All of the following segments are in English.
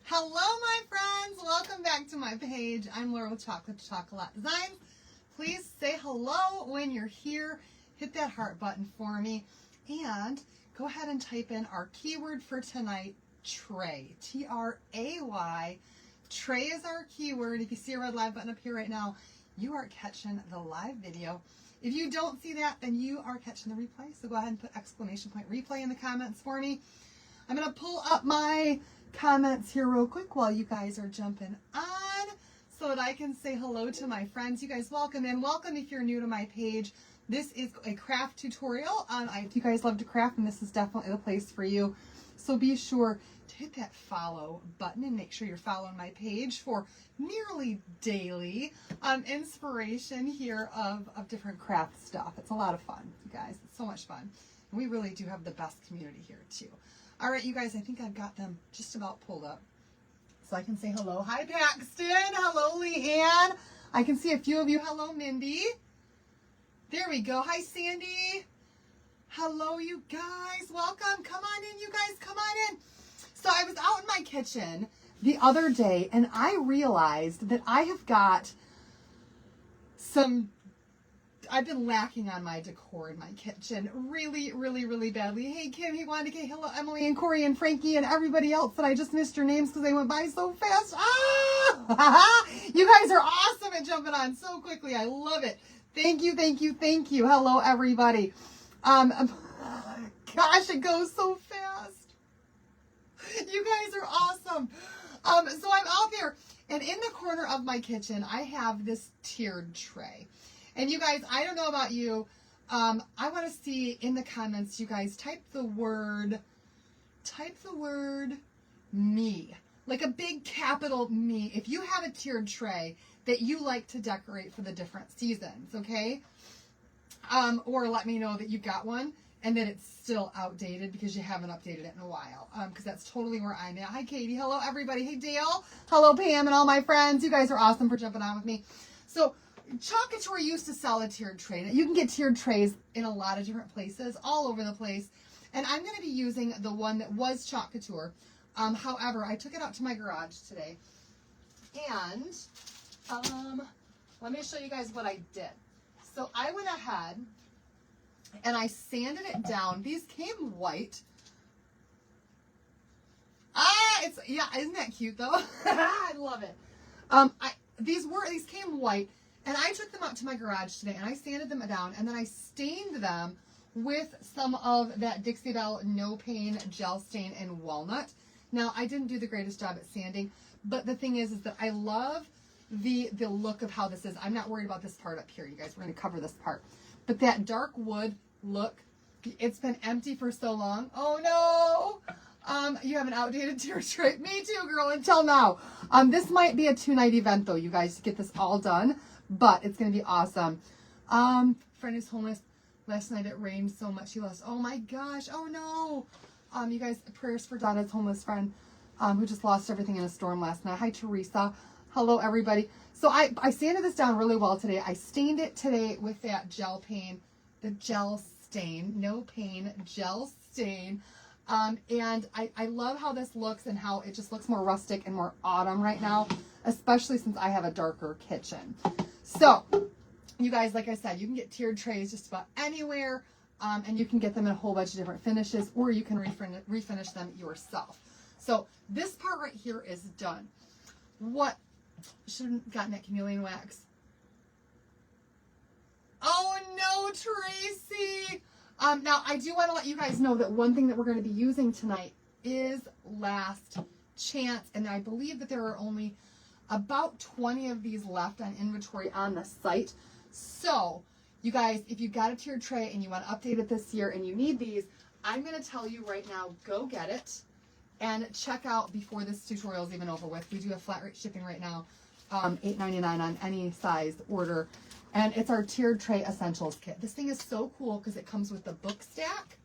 Hello, my friends. Welcome back to my page. I'm Laura with Chocolate to Talk A Lot Designs. Please say hello when you're here. Hit that heart button for me. And go ahead and type in our keyword for tonight, tray. T-R-A-Y. Tray is our keyword. If you see a red live button up here right now, you are catching the live video. If you don't see that, then you are catching the replay. So go ahead and put exclamation point replay in the comments for me. I'm going to pull up my comments here real quick while you guys are jumping on so that I can say hello to my friends. You guys welcome in. Welcome if you're new to my page. This is a craft tutorial. If you guys love to craft, and this is definitely the place for you. So be sure to hit that follow button and make sure you're following my page for nearly daily inspiration here of different craft stuff. It's a lot of fun, you guys. It's so much fun. And we really do have the best community here too. All right, you guys, I think I've got them just about pulled up. So I can say hello. Hi, Paxton. Hello, Leanne. I can see a few of you. Hello, Mindy. There we go. Hi, Sandy. Hello, you guys. Welcome. Come on in, you guys. Come on in. So I was out in my kitchen the other day, and I realized that I have got I've been lacking on my decor in my kitchen really, really, really badly. Hey, Kim, hey, Wanda, hey, hello, Emily and Corey and Frankie and everybody else that I just missed your names because they went by so fast. Ah! You guys are awesome at jumping on so quickly. I love it. Thank you, thank you, thank you. Hello, everybody. Gosh, it goes so fast. You guys are awesome. So I'm out there, and in the corner of my kitchen, I have this tiered tray. And you guys, I don't know about you. I want to see in the comments, you guys, type the word me. Like a big capital me. If you have a tiered tray that you like to decorate for the different seasons, okay? Or let me know that you've got one and that it's still outdated because you haven't updated it in a while. Because that's totally where I'm at. Hi, Katie. Hello, everybody. Hey, Dale. Hello, Pam and all my friends. You guys are awesome for jumping on with me. So, Chalk Couture used to sell a tiered tray. You can get tiered trays in a lot of different places, all over the place. And I'm going to be using the one that was Chalk Couture. However, I took it out to my garage today. And let me show you guys what I did. So I went ahead and I sanded it down. These came white. Isn't that cute though? I love it. These came white. And I took them out to my garage today and I sanded them down and then I stained them with some of that Dixie Belle No Pain Gel Stain and Walnut. Now, I didn't do the greatest job at sanding, but the thing is that I love the look of how this is. I'm not worried about this part up here, you guys. We're going to cover this part. But that dark wood look, it's been empty for so long. Oh, no. You have an outdated tiered tray. Me too, girl, until now. This might be a 2-night event, though, you guys, to get this all done. But it's going to be awesome. Friend is homeless. Last night it rained so much he lost. Oh my gosh. Oh no. You guys, prayers for Donna's homeless friend who just lost everything in a storm last night. Hi, Teresa. Hello, everybody. So I sanded this down really well today. I stained it today with that gel paint, the gel stain, No Pain Gel Stain. And I love how this looks and how it just looks more rustic and more autumn right now, especially since I have a darker kitchen. So, you guys, like I said, you can get tiered trays just about anywhere, and you can get them in a whole bunch of different finishes, or you can refinish them yourself. So, this part right here is done. What? Should have gotten that chameleon wax. Oh, no, Tracy! Now, I do want to let you guys know that one thing that we're going to be using tonight is Last Chance, and I believe that there are only about 20 of these left on inventory on the site. So, you guys, if you've got a tiered tray and you want to update it this year and you need these, I'm going to tell you right now, go get it and check out before this tutorial is even over with. We do have flat rate shipping right now, $8.99 on any size order. And it's our tiered tray essentials kit. This thing is so cool because it comes with the book stack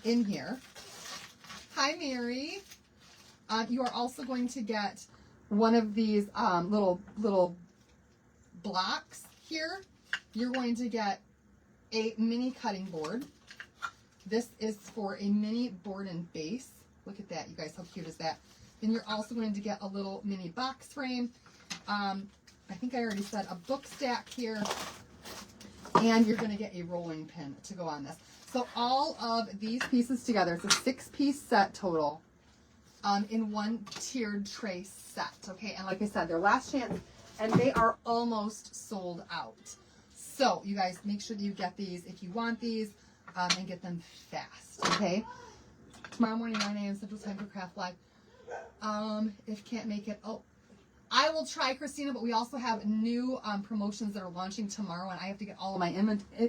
in here. Hi, Mary. You are also going to get one of these little blocks here. You're going to get a mini cutting board. This is for a mini board and base. Look at that, you guys. How cute is that? Then you're also going to get a little mini box frame. I think I already said a book stack here. And you're going to get a rolling pin to go on this. So all of these pieces together, it's a 6-piece set total in one tiered tray set. Okay, and like I said, they're last chance, and they are almost sold out. So you guys make sure that you get these if you want these, and get them fast. Okay. Tomorrow morning, 9 a.m. Central Time for Craft Live. If can't make it, I will try, Christina, but we also have new promotions that are launching tomorrow, and I have to get all of my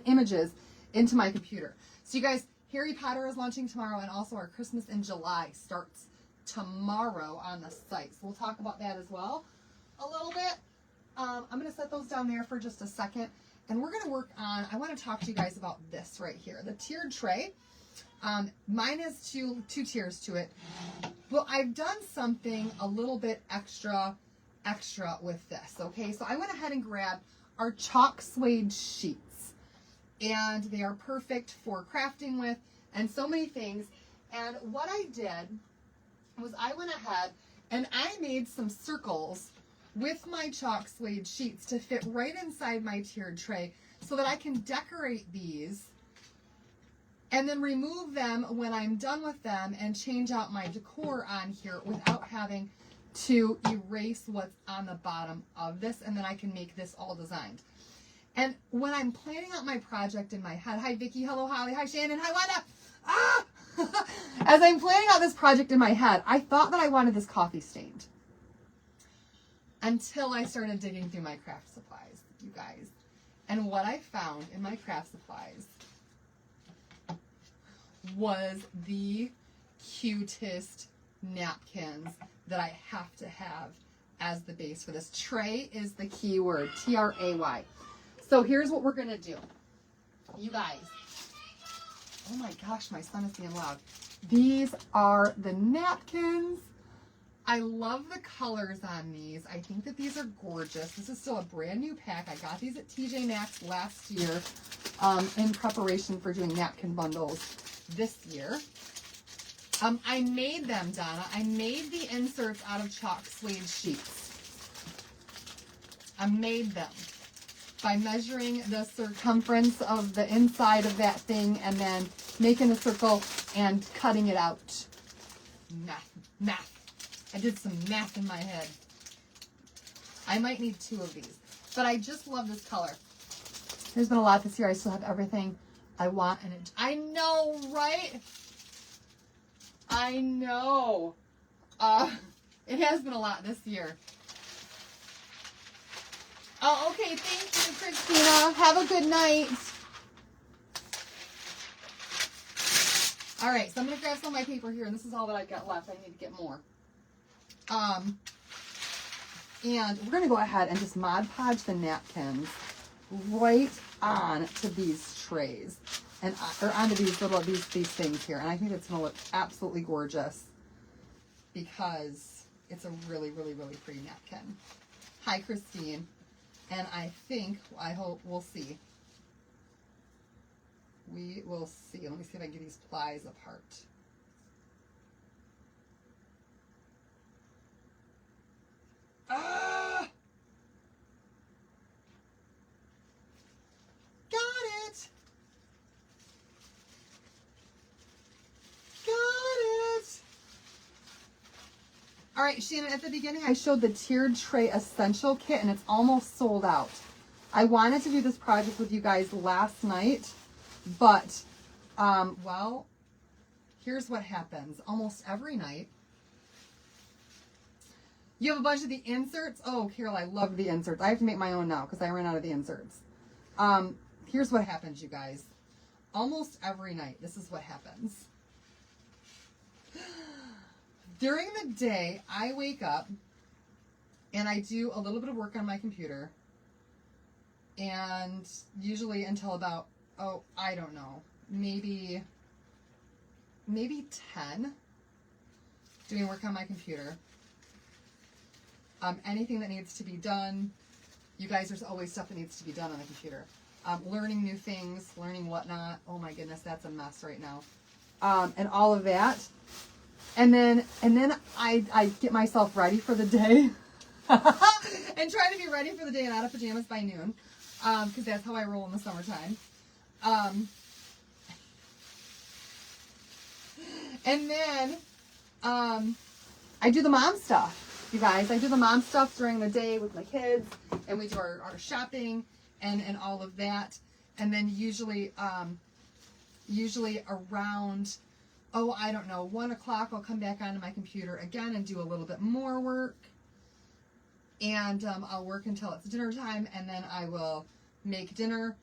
images into my computer. So you guys, Harry Potter is launching tomorrow, and also our Christmas in July starts tomorrow on the site. So we'll talk about that as well a little bit. I'm going to set those down there for just a second, and we're going to work on, I want to talk to you guys about this right here, the tiered tray. Mine has two tiers to it. Well, I've done something a little bit extra with this. Okay, so I went ahead and grabbed our chalk suede sheets, and they are perfect for crafting with and so many things. And what I did was I went ahead and I made some circles with my chalk suede sheets to fit right inside my tiered tray so that I can decorate these and then remove them when I'm done with them and change out my decor on here without having to erase what's on the bottom of this, and then I can make this all designed. And when I'm planning out my project in my head, hi Vicki, hello Holly, hi Shannon, hi Wanda. As I'm planning out this project in my head, I thought that I wanted this coffee stained until I started digging through my craft supplies, you guys. And what I found in my craft supplies was the cutest napkins that I have to have as the base for this. Tray is the key word, T-R-A-Y. So here's what we're going to do. You guys, oh my gosh, my son is being loud. These are the napkins. I love the colors on these. I think that these are gorgeous. This is still a brand new pack. I got these at TJ Maxx last year in preparation for doing napkin bundles this year. I made them, Donna. I made the inserts out of chalk suede sheets. I made them by measuring the circumference of the inside of that thing and then making a circle and cutting it out. Math. I did some math in my head. I might need 2 of these, but I just love this color. There's been a lot this year. I still have everything I want, and I know, right? I know. It has been a lot this year. Oh, okay. Thank you, Christina. Have a good night. All right, so I'm going to grab some of my paper here, and this is all that I've got left. I need to get more. And we're going to go ahead and just Mod Podge the napkins right on to these trays. Or onto these little these things here, and I think it's gonna look absolutely gorgeous because it's a really, really, really pretty napkin. Hi, Christine, and I hope we'll see. We will see. Let me see if I can get these plies apart. Ah! Got it. All right, Shannon, at the beginning, I showed the tiered tray essential kit, and it's almost sold out. I wanted to do this project with you guys last night, but, well, here's what happens. Almost every night, you have a bunch of the inserts. Oh, Carol, I love the inserts. I have to make my own now because I ran out of the inserts. Here's what happens, you guys. Almost every night, this is what happens. During the day, I wake up and I do a little bit of work on my computer, and usually until about, I don't know, maybe 10, doing work on my computer. Anything that needs to be done, you guys, there's always stuff that needs to be done on the computer. Learning new things, learning whatnot. Oh my goodness, that's a mess right now. And all of that. And then I get myself ready for the day and try to be ready for the day and out of pajamas by noon. Because that's how I roll in the summertime. And then I do the mom stuff, you guys. I do the mom stuff during the day with my kids, and we do our shopping and all of that. And then usually around, I don't know, 1 o'clock, I'll come back onto my computer again and do a little bit more work. And I'll work until it's dinner time, and then I will make dinner.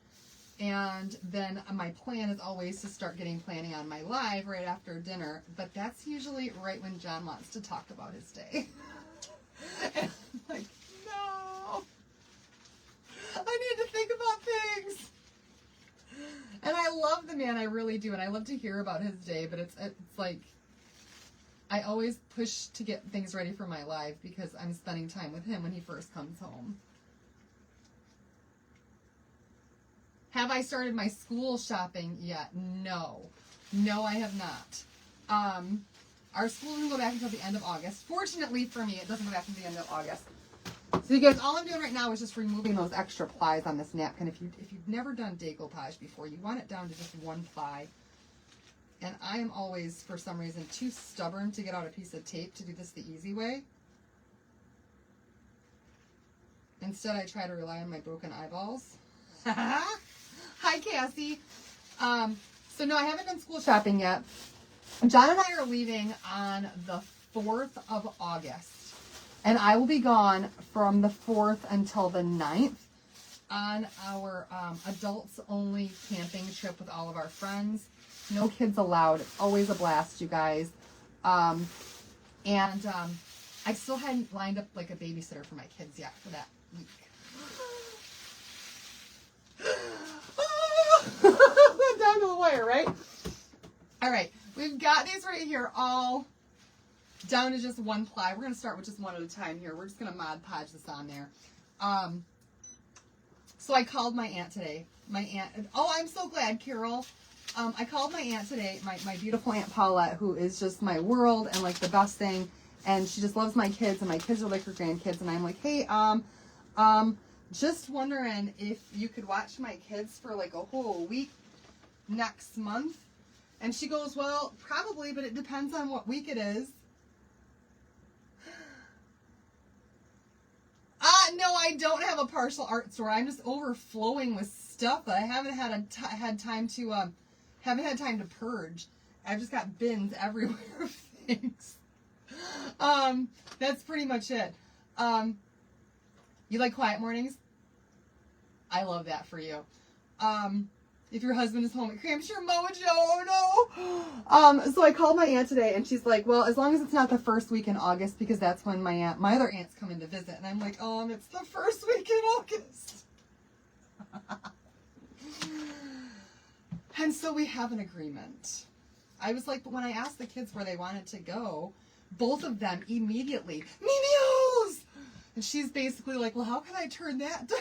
And then my plan is always to start planning on my live right after dinner. But that's usually right when John wants to talk about his day. And I'm like, no. I need to think about things. And I love the man, I really do. And I love to hear about his day. But it's like, I always push to get things ready for my live because I'm spending time with him when he first comes home. Have I started my school shopping yet? No. No, I have not. Our school doesn't go back until the end of August. Fortunately for me, it doesn't go back until the end of August. So you guys, all I'm doing right now is just removing those extra plies on this napkin. If you've never done decoupage before, you want it down to just one ply. And I am always, for some reason, too stubborn to get out a piece of tape to do this the easy way. Instead, I try to rely on my broken eyeballs. Hi, Cassie. So no, I haven't done school shopping yet. John and I are leaving on the 4th of August. And I will be gone from the 4th until the 9th on our adults-only camping trip with all of our friends. No kids allowed. It's always a blast, you guys. I still hadn't lined up like a babysitter for my kids yet for that week. Down to the wire, right? All right, we've got these right here all down to just one ply. We're going to start with just one at a time here. We're just going to Mod Podge this on there. So I called my aunt today. My aunt, I'm so glad, Carol. I called my aunt today, my beautiful Aunt Paulette, who is just my world and like the best thing. And she just loves my kids, and my kids are like her grandkids. And I'm like, hey, just wondering if you could watch my kids for like a whole week next month. And she goes, well, probably, but it depends on what week it is. No, I don't have a partial art store. I'm just overflowing with stuff that I haven't had time to purge. I've just got bins everywhere of things. That's pretty much it. You like quiet mornings? I love that for you. If your husband is home at Cramps Your Mojo, oh no. So I called my aunt today, and she's like, well, as long as it's not the first week in August, because that's when my other aunts come in to visit. And I'm like, it's the first week in August. And so we have an agreement. I was like, but when I asked the kids where they wanted to go, both of them immediately, Minios! And she's basically like, well, how can I turn that down?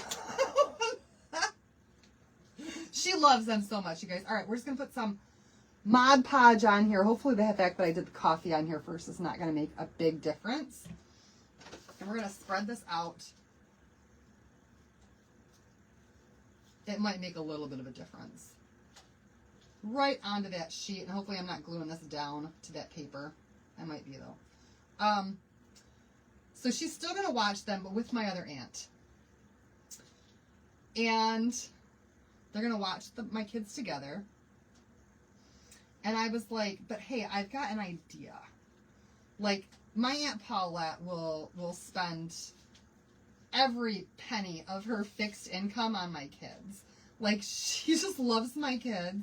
She loves them so much, you guys. All right, we're just going to put some Mod Podge on here. Hopefully the fact that I did the coffee on here first is not going to make a big difference. And we're going to spread this out. It might make a little bit of a difference. Right onto that sheet. And hopefully I'm not gluing this down to that paper. I might be, though. So she's still going to watch them, but with my other aunt. And they're going to watch my kids together. And I was like, but hey, I've got an idea. Like, my Aunt Paulette will spend every penny of her fixed income on my kids. Like, she just loves my kids.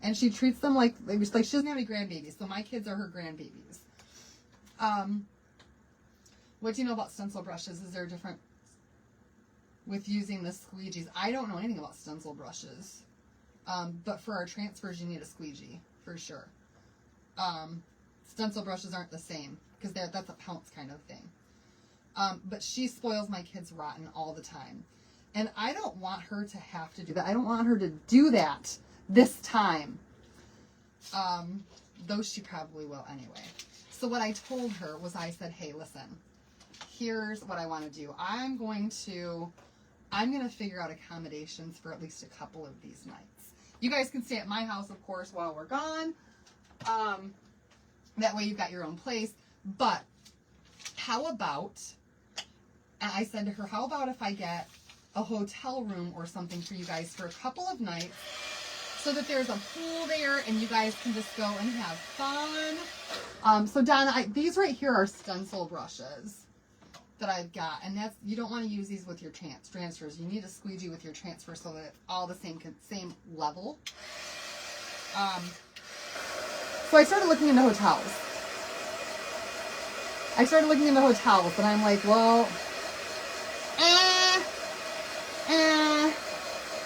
And she treats them like she doesn't have any grandbabies. So my kids are her grandbabies. What do you know about stencil brushes? Is there a different with using the squeegees? I don't know anything about stencil brushes. But for our transfers, you need a squeegee, for sure. Stencil brushes aren't the same, because that's a pounce kind of thing. But she spoils my kids rotten all the time. And I don't want her to have to do that. I don't want her to do that this time. Though she probably will anyway. So what I told her was, I said, hey, listen, here's what I want to do. I'm going to figure out accommodations for at least a couple of these nights. You guys can stay at my house, of course, while we're gone. That way you've got your own place. But how about, and I said to her, how about if I get a hotel room or something for you guys for a couple of nights, so that there's a pool there and you guys can just go and have fun. So Donna, these right here are stencil brushes that I've got, and that's, you don't want to use these with your transfers. You need a squeegee with your transfer so that it's all the same level. So I started looking into hotels. And I'm like, well,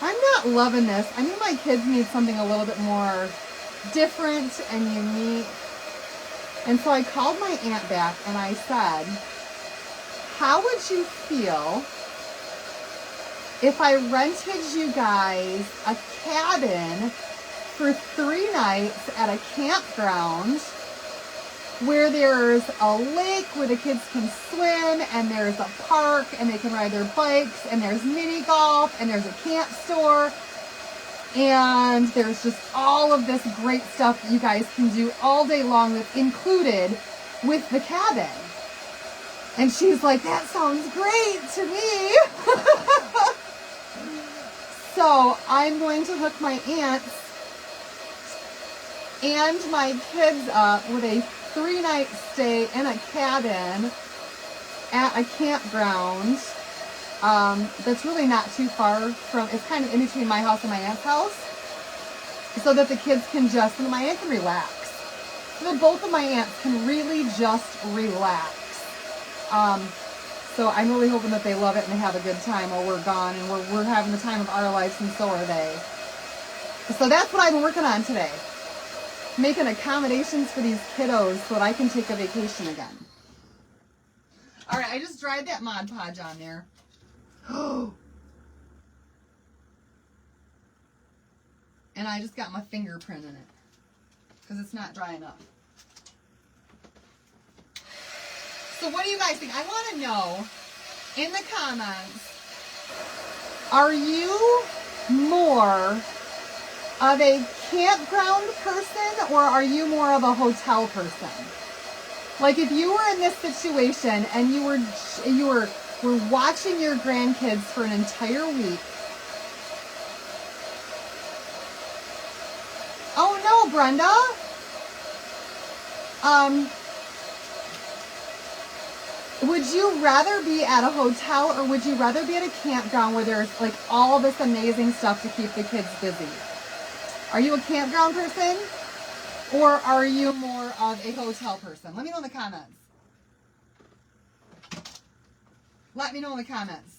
I'm not loving this. I think my kids need something a little bit more different and unique. And so I called my aunt back and I said, how would you feel if I rented you guys a cabin for 3 nights at a campground where there's a lake where the kids can swim, and there's a park and they can ride their bikes, and there's mini golf, and there's a camp store, and there's just all of this great stuff that you guys can do all day long that's included with the cabin. And she's like, that sounds great to me. So I'm going to hook my aunts and my kids up with a 3-night stay in a cabin at a campground that's really not too far from, it's kind of in between my house and my aunt's house, so that the kids can just, and my aunt can relax. So that both of my aunts can really just relax. So I'm really hoping that they love it and they have a good time while we're gone, and we're having the time of our lives, and so are they. So that's what I've been working on today. Making accommodations for these kiddos so that I can take a vacation again. All right, I just dried that Mod Podge on there. And I just got my fingerprint in it because it's not dry enough. So what do you guys think? I want to know in the comments, are you more of a campground person or are you more of a hotel person? Like if you were in this situation and you were watching your grandkids for an entire week. Oh no, Brenda. Would you rather be at a hotel or would you rather be at a campground where there's like all this amazing stuff to keep the kids busy? Are you a campground person or are you more of a hotel person? Let me know in the comments. Let me know in the comments.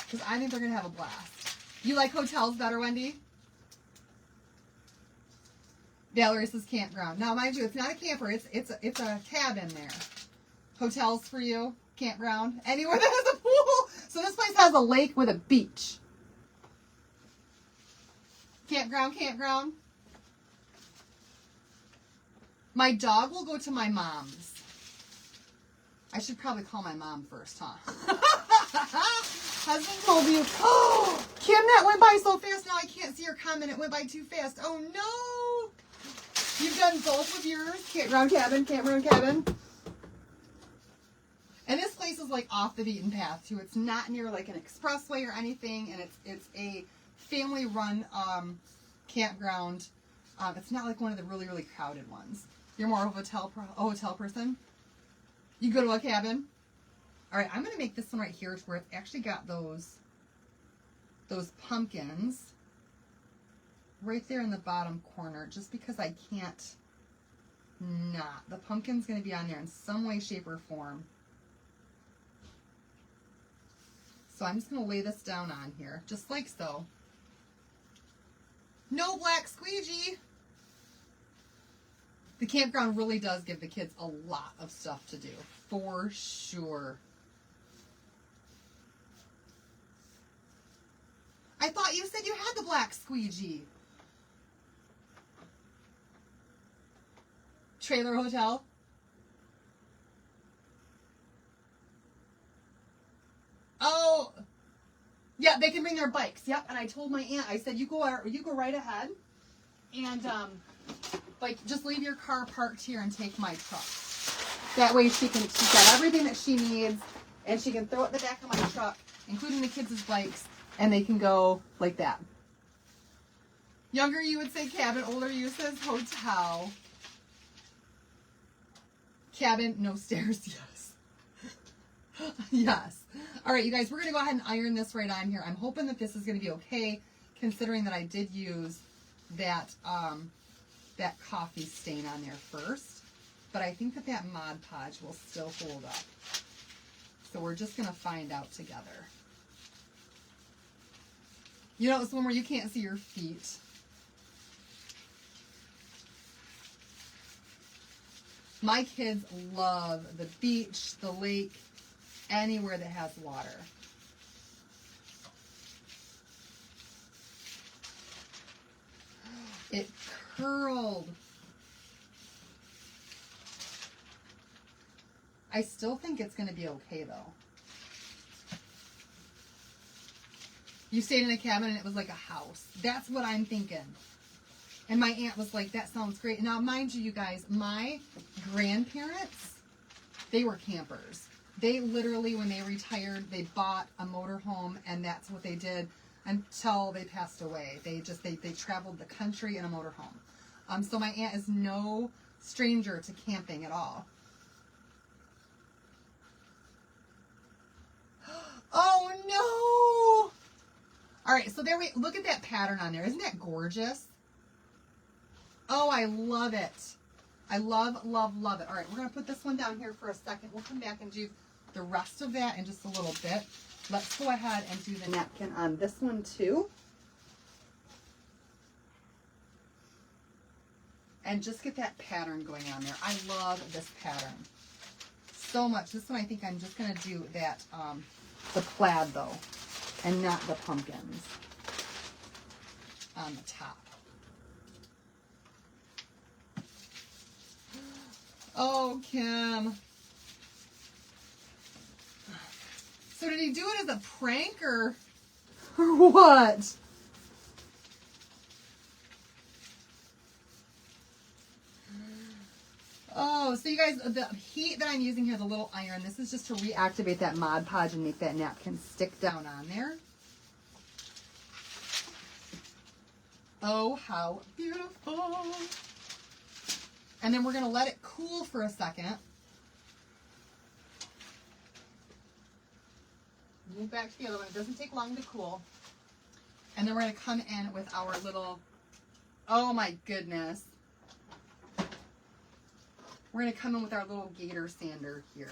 Because I think they're going to have a blast. You like hotels better, Wendy? Valerie says campground. Now, mind you, it's not a camper. It's a cabin there. Hotels for you, campground, anywhere that has a pool. So this place has a lake with a beach. Campground. My dog will go to my mom's. I should probably call my mom first, huh? Husband told you, oh, Kim, that went by so fast. Now I can't see your comment. It went by too fast. Oh, no. You've done both of yours. Campground cabin. And this place is like off the beaten path too. It's not near like an expressway or anything, and it's a family-run campground. It's not like one of the really, really crowded ones. You're more of a hotel person? You go to a cabin? All right, I'm going to make this one right here where it's actually got those pumpkins right there in the bottom corner, just because I can't not. The pumpkin's going to be on there in some way, shape, or form. So I'm just going to lay this down on here, just like so. No black squeegee. The campground really does give the kids a lot of stuff to do, for sure. I thought you said you had the black squeegee. Trailer hotel. Oh, yeah, they can bring their bikes. Yep. And I told my aunt, I said, you go right ahead, and like just leave your car parked here and take my truck. That way she's got everything that she needs, and she can throw it in the back of my truck, including the kids' bikes, and they can go like that. Younger you would say cabin, older you says hotel. Cabin, no stairs, yes. Yes. All right, you guys, we're going to go ahead and iron this right on here. I'm hoping that this is going to be okay, considering that I did use that that coffee stain on there first. But I think that that Mod Podge will still hold up. So we're just going to find out together. You know, it's one where you can't see your feet. My kids love the beach, the lake, anywhere that has water. It curled. I still think it's going to be okay, though. You stayed in a cabin and it was like a house. That's what I'm thinking. And my aunt was like, that sounds great. Now, mind you, you guys, my grandparents, they were campers. They literally, when they retired, they bought a motorhome, and that's what they did until they passed away. They traveled the country in a motorhome. So my aunt is no stranger to camping at all. Oh, no! All right, so there we look at that pattern on there. Isn't that gorgeous? Oh, I love it. I love, love, love it. All right, we're going to put this one down here for a second. We'll come back and do the rest of that in just a little bit. Let's go ahead and do the napkin on this one too. And just get that pattern going on there. I love this pattern so much. This one I think I'm just going to do that, the plaid though, and not the pumpkins on the top. Oh, Kim. So did he do it as a prank or what? Oh, so you guys, the heat that I'm using here, the little iron, this is just to reactivate that Mod Podge and make that napkin stick down on there. Oh, how beautiful. And then we're going to let it cool for a second. Move back to the other one. It doesn't take long to cool. And then we're going to come in with our little, oh my goodness. We're going to come in with our little gator sander here.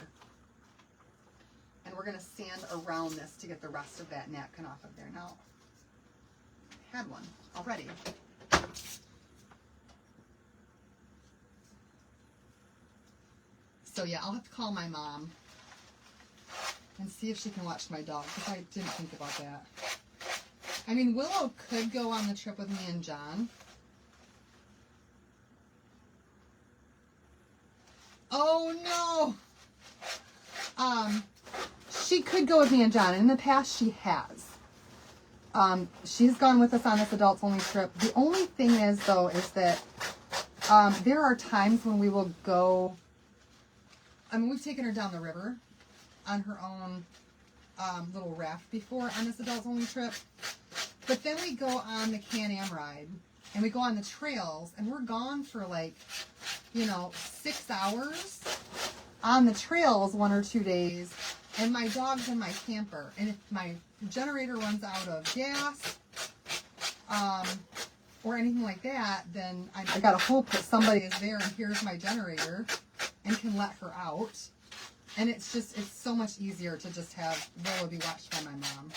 And we're going to sand around this to get the rest of that napkin off of there. Now, I had one already. So yeah, I'll have to call my mom and see if she can watch my dog, because I didn't think about that. I mean, Willow could go on the trip with me and John. Oh no! She could go with me and John. In the past, she has. She's gone with us on this adults only trip. The only thing is, though, is that there are times when we will go. I mean, we've taken her down the river on her own little raft before on this adults only trip. But then we go on the Can-Am ride, and we go on the trails, and we're gone for like, 6 hours on the trails 1 or 2 days, and my dog's in my camper. And if my generator runs out of gas or anything like that, then I got to hope that somebody is there and hears my generator and can let her out. And it's so much easier to just have Willow be watched by my mom.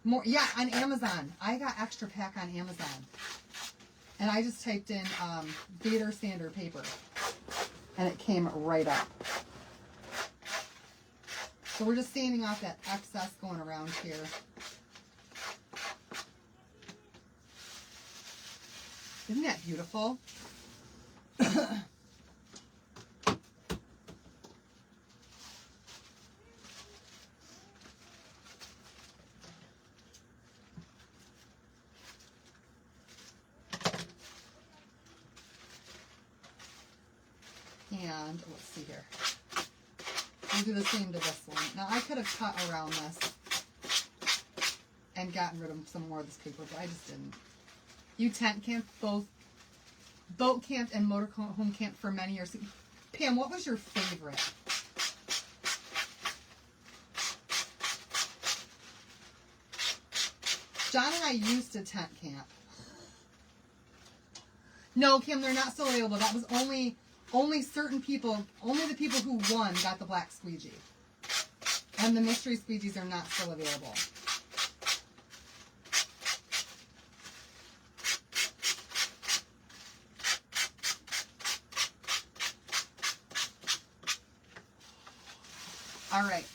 More, yeah, on Amazon. I got Extra Pack on Amazon. And I just typed in gator sander paper. And it came right up. So we're just sanding off that excess going around here. Isn't that beautiful? And let's see here. We'll do the same to this one. Now I could have cut around this and gotten rid of some more of this paper, but I just didn't. You tent camped, both boat camped and motorhome camped for many years. Pam, what was your favorite? John and I used to tent camp. No, Kim, they're not still available. That was only certain people, only the people who won got the black squeegee. And the mystery squeegees are not still available. All right.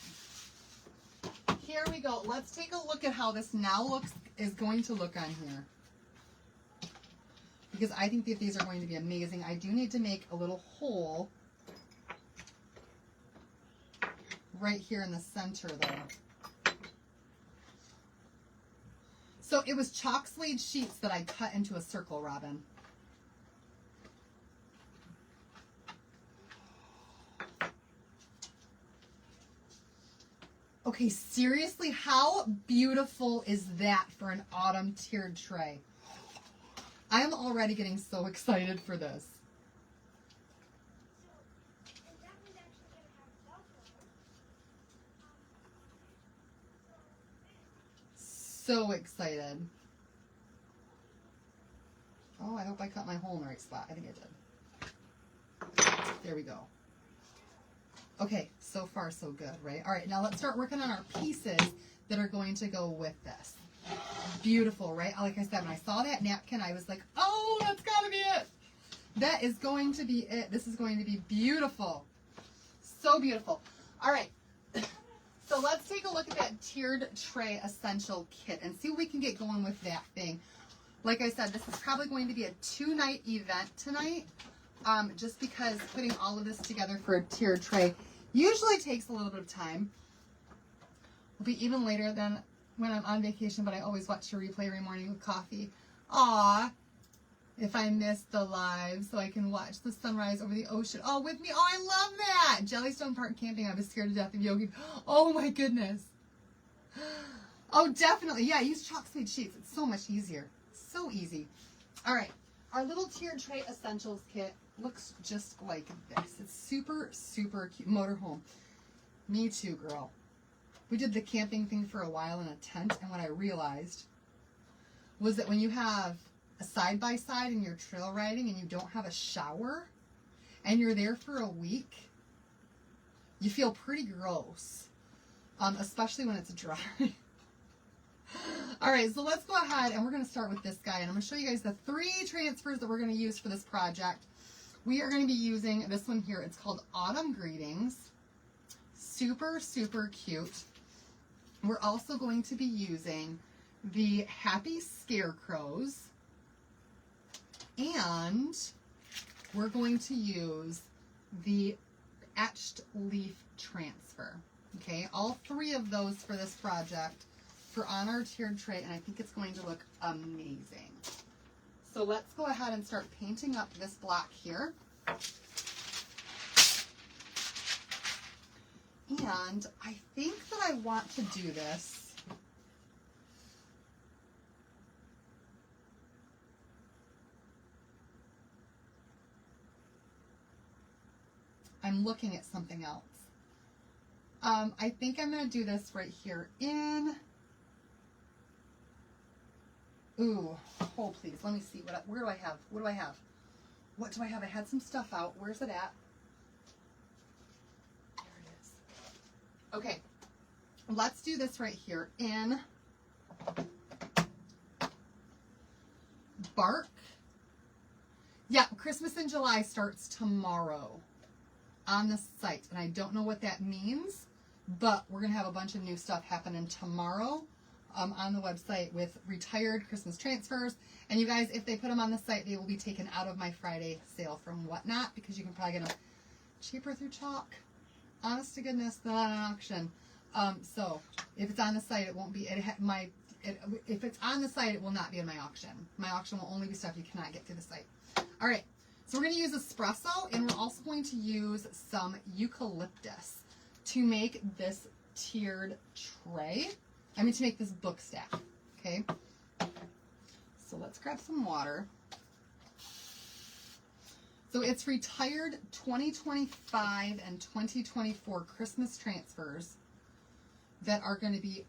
Here we go. Let's take a look at how this now is going to look on here. Because I think that these are going to be amazing. I do need to make a little hole right here in the center though. So it was chalk suede sheets that I cut into a circle, Robin. Okay, seriously, how beautiful is that for an autumn tiered tray? I am already getting so excited for this. So excited. Oh, I hope I cut my hole in the right spot. I think I did. There we go. Okay, so far so good, right? All right, now let's start working on our pieces that are going to go with this. Beautiful, right? Like I said, when I saw that napkin, I was like, oh, that's got to be it. That is going to be it. This is going to be beautiful. So beautiful. All right. So let's take a look at that tiered tray essential kit and see what we can get going with that thing. Like I said, this is probably going to be a 2-night event tonight. Just because putting all of this together for a tiered tray usually takes a little bit of time. It'll be even later than when I'm on vacation, but I always watch your replay every morning with coffee. Aw, if I missed the live so I can watch the sunrise over the ocean. Oh, with me. Oh, I love that. Jellystone Park camping. I was scared to death of Yogi. Oh my goodness. Oh, definitely. Yeah, use chalk suede sheets. It's so much easier. So easy. All right. Our little tiered tray essentials kit looks just like this. It's super, super cute. Motorhome. Me too, girl. We did the camping thing for a while in a tent, and what I realized was that when you have a side-by-side and you're trail riding and you don't have a shower and you're there for a week, you feel pretty gross, especially when it's dry. All right, so let's go ahead and we're going to start with this guy, and I'm going to show you guys the 3 transfers that we're going to use for this project. We are going to be using this one here. It's called Autumn Greetings. Super, super cute. We're also going to be using the Happy Scarecrows, and we're going to use the Etched Leaf Transfer. Okay, all 3 of those for this project for on our tiered tray, and I think it's going to look amazing. So let's go ahead and start painting up this block here. And I think that I want to do this I'm looking at something else. I think I'm going to do this right here in, ooh, oh please, let me see, where do I have, what do I have? What do I have? I had some stuff out. Where's it at? There it is. Okay, let's do this right here in Bark. Yeah, Christmas in July starts tomorrow on the site, and I don't know what that means, but we're going to have a bunch of new stuff happening tomorrow. on the website with retired Christmas transfers. And you guys, if they put them on the site, they will be taken out of my Friday sale from Whatnot, because you can probably get them cheaper through Chalk, honest to goodness, than on an auction. So if it's on the site, it won't be. If it's on the site, it will not be in my auction. My auction will only be stuff you cannot get through the site. All right, so we're going to use espresso, and we're also going to use some eucalyptus to make this tiered tray. To make this book stack. Okay. So let's grab some water. So it's retired 2025 and 2024 Christmas transfers that are going to be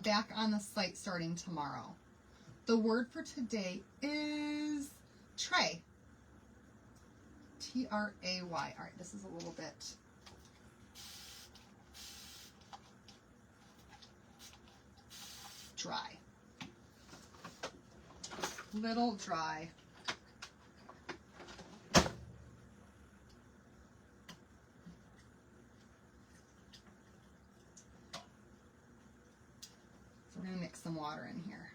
back on the site starting tomorrow. The word for today is tray. Tray. All right, this is a little bit dry. Little dry. We're going to mix some water in here.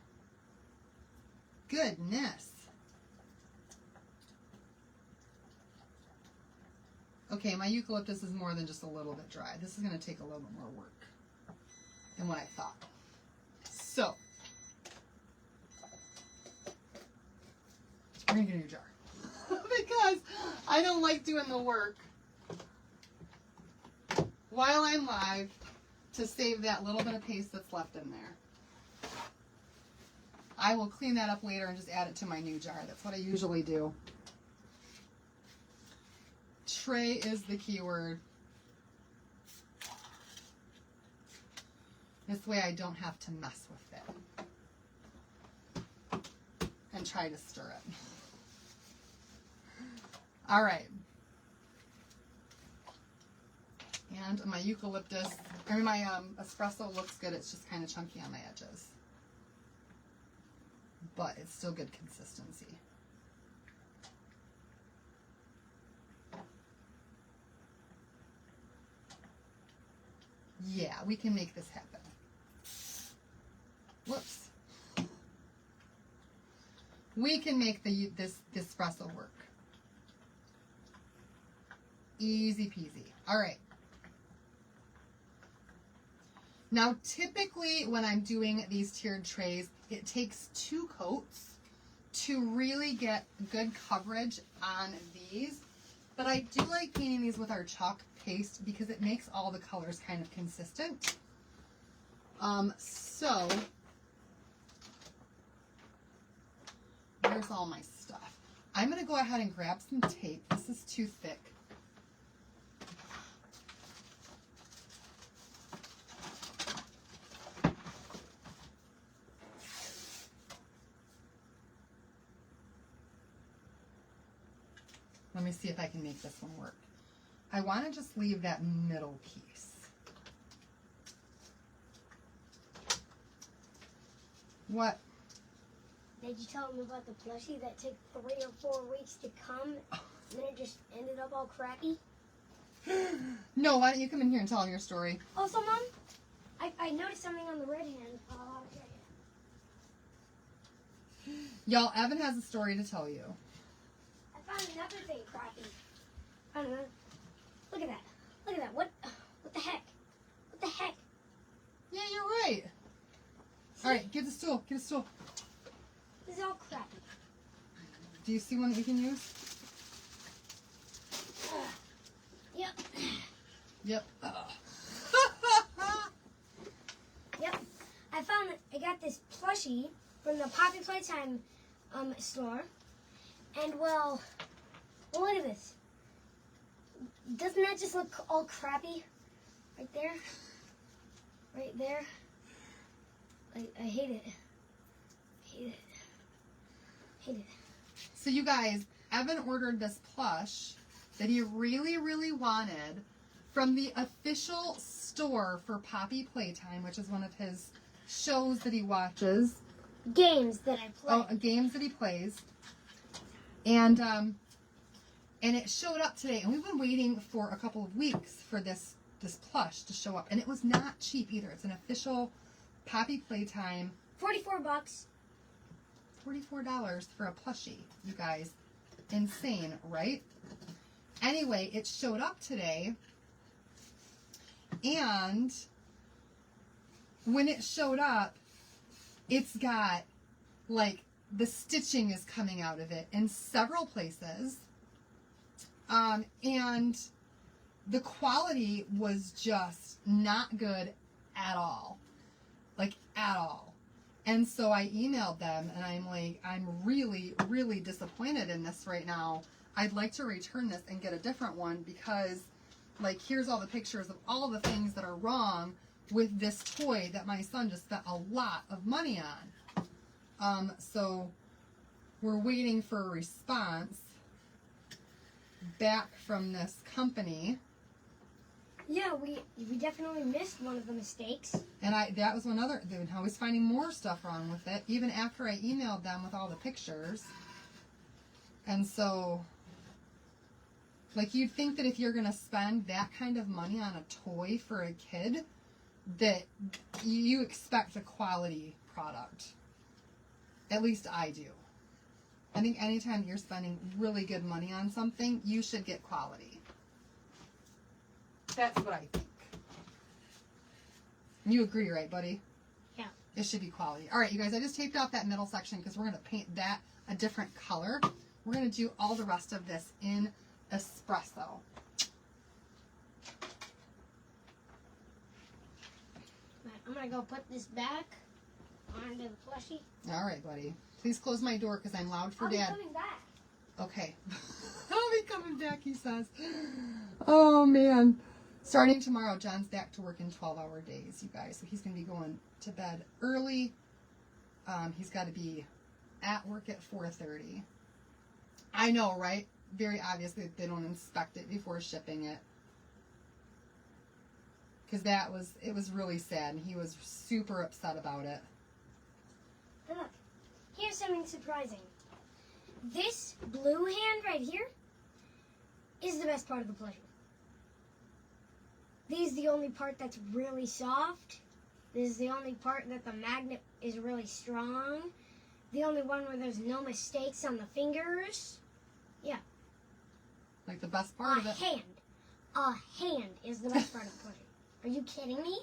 Goodness. Okay, my eucalyptus is more than just a little bit dry. This is going to take a little bit more work than what I thought. So, we're going to get a new jar. Because I don't like doing the work while I'm live to save that little bit of paste that's left in there. I will clean that up later and just add it to my new jar. That's what I usually do. Tray is the key word. This way I don't have to mess with it and try to stir it. All right. And my eucalyptus, my espresso looks good. It's just kind of chunky on the edges. But it's still good consistency. Yeah, we can make this happen. Whoops. We can make this espresso work. Easy peasy. All right. Now, typically when I'm doing these tiered trays, it takes 2 coats to really get good coverage on these. But I do like painting these with our chalk paste because it makes all the colors kind of consistent. So, there's all my stuff. I'm going to go ahead and grab some tape. This is too thick. Let me see if I can make this one work. I want to just leave that middle piece. What? Did you tell them about the plushie that took 3 or 4 weeks to come, and then it just ended up all crappy? No, why don't you come in here and tell them your story? Also, Mom, I noticed something on the red hand. Y'all, Evan has a story to tell you. I found another thing crappy. I don't know. Look at that. Look at that. What the heck? What the heck? Yeah, you're right. All right, get the stool. Get a stool. This is all crappy. Do you see one that we can use? Yep. Yep. Yep. I got this plushie from the Poppy Playtime store. And well, look at this. Doesn't that just look all crappy? Right there. Right there. I hate it. Hate it. Hate it. So you guys, Evan ordered this plush that he really, really wanted from the official store for Poppy Playtime, which is one of his shows that he watches. Games that I play. Oh, games that he plays. And it showed up today, and we've been waiting for a couple of weeks for this plush to show up, and it was not cheap either. It's an official Poppy Playtime. $44. $44 for a plushie, you guys. Insane, right? Anyway, it showed up today. And when it showed up, it's got, like, the stitching is coming out of it in several places. And the quality was just not good at all. Like, at all. And so I emailed them, and I'm like, I'm really, really disappointed in this right now. I'd like to return this and get a different one because, like, here's all the pictures of all the things that are wrong with this toy that my son just spent a lot of money on. So we're waiting for a response back from this company. Yeah, we definitely missed one of the mistakes. And that was one other, I was finding more stuff wrong with it, even after I emailed them with all the pictures. And so, like, you'd think that if you're going to spend that kind of money on a toy for a kid, that you expect a quality product. At least I do. I think anytime you're spending really good money on something, you should get quality. That's what I think. You agree, right, buddy? Yeah. It should be quality. All right, you guys, I just taped off that middle section because we're going to paint that a different color. We're going to do all the rest of this in espresso. I'm going to go put this back onto the plushie. All right, buddy. Please close my door because I'm loud for Dad. I'll be coming back. Okay. I'll be coming back, he says. Oh, man. Starting tomorrow, John's back to work in 12-hour days, you guys. So he's going to be going to bed early. He's got to be at work at 4:30. I know, right? Very obvious that they don't inspect it before shipping it. Because it was really sad, and he was super upset about it. And look, here's something surprising. This blue hand right here is the best part of the plushie. This is the only part that's really soft. This is the only part that the magnet is really strong. The only one where there's no mistakes on the fingers. Yeah. Like the best part of it. A hand is the best part of the plushie. Are you kidding me?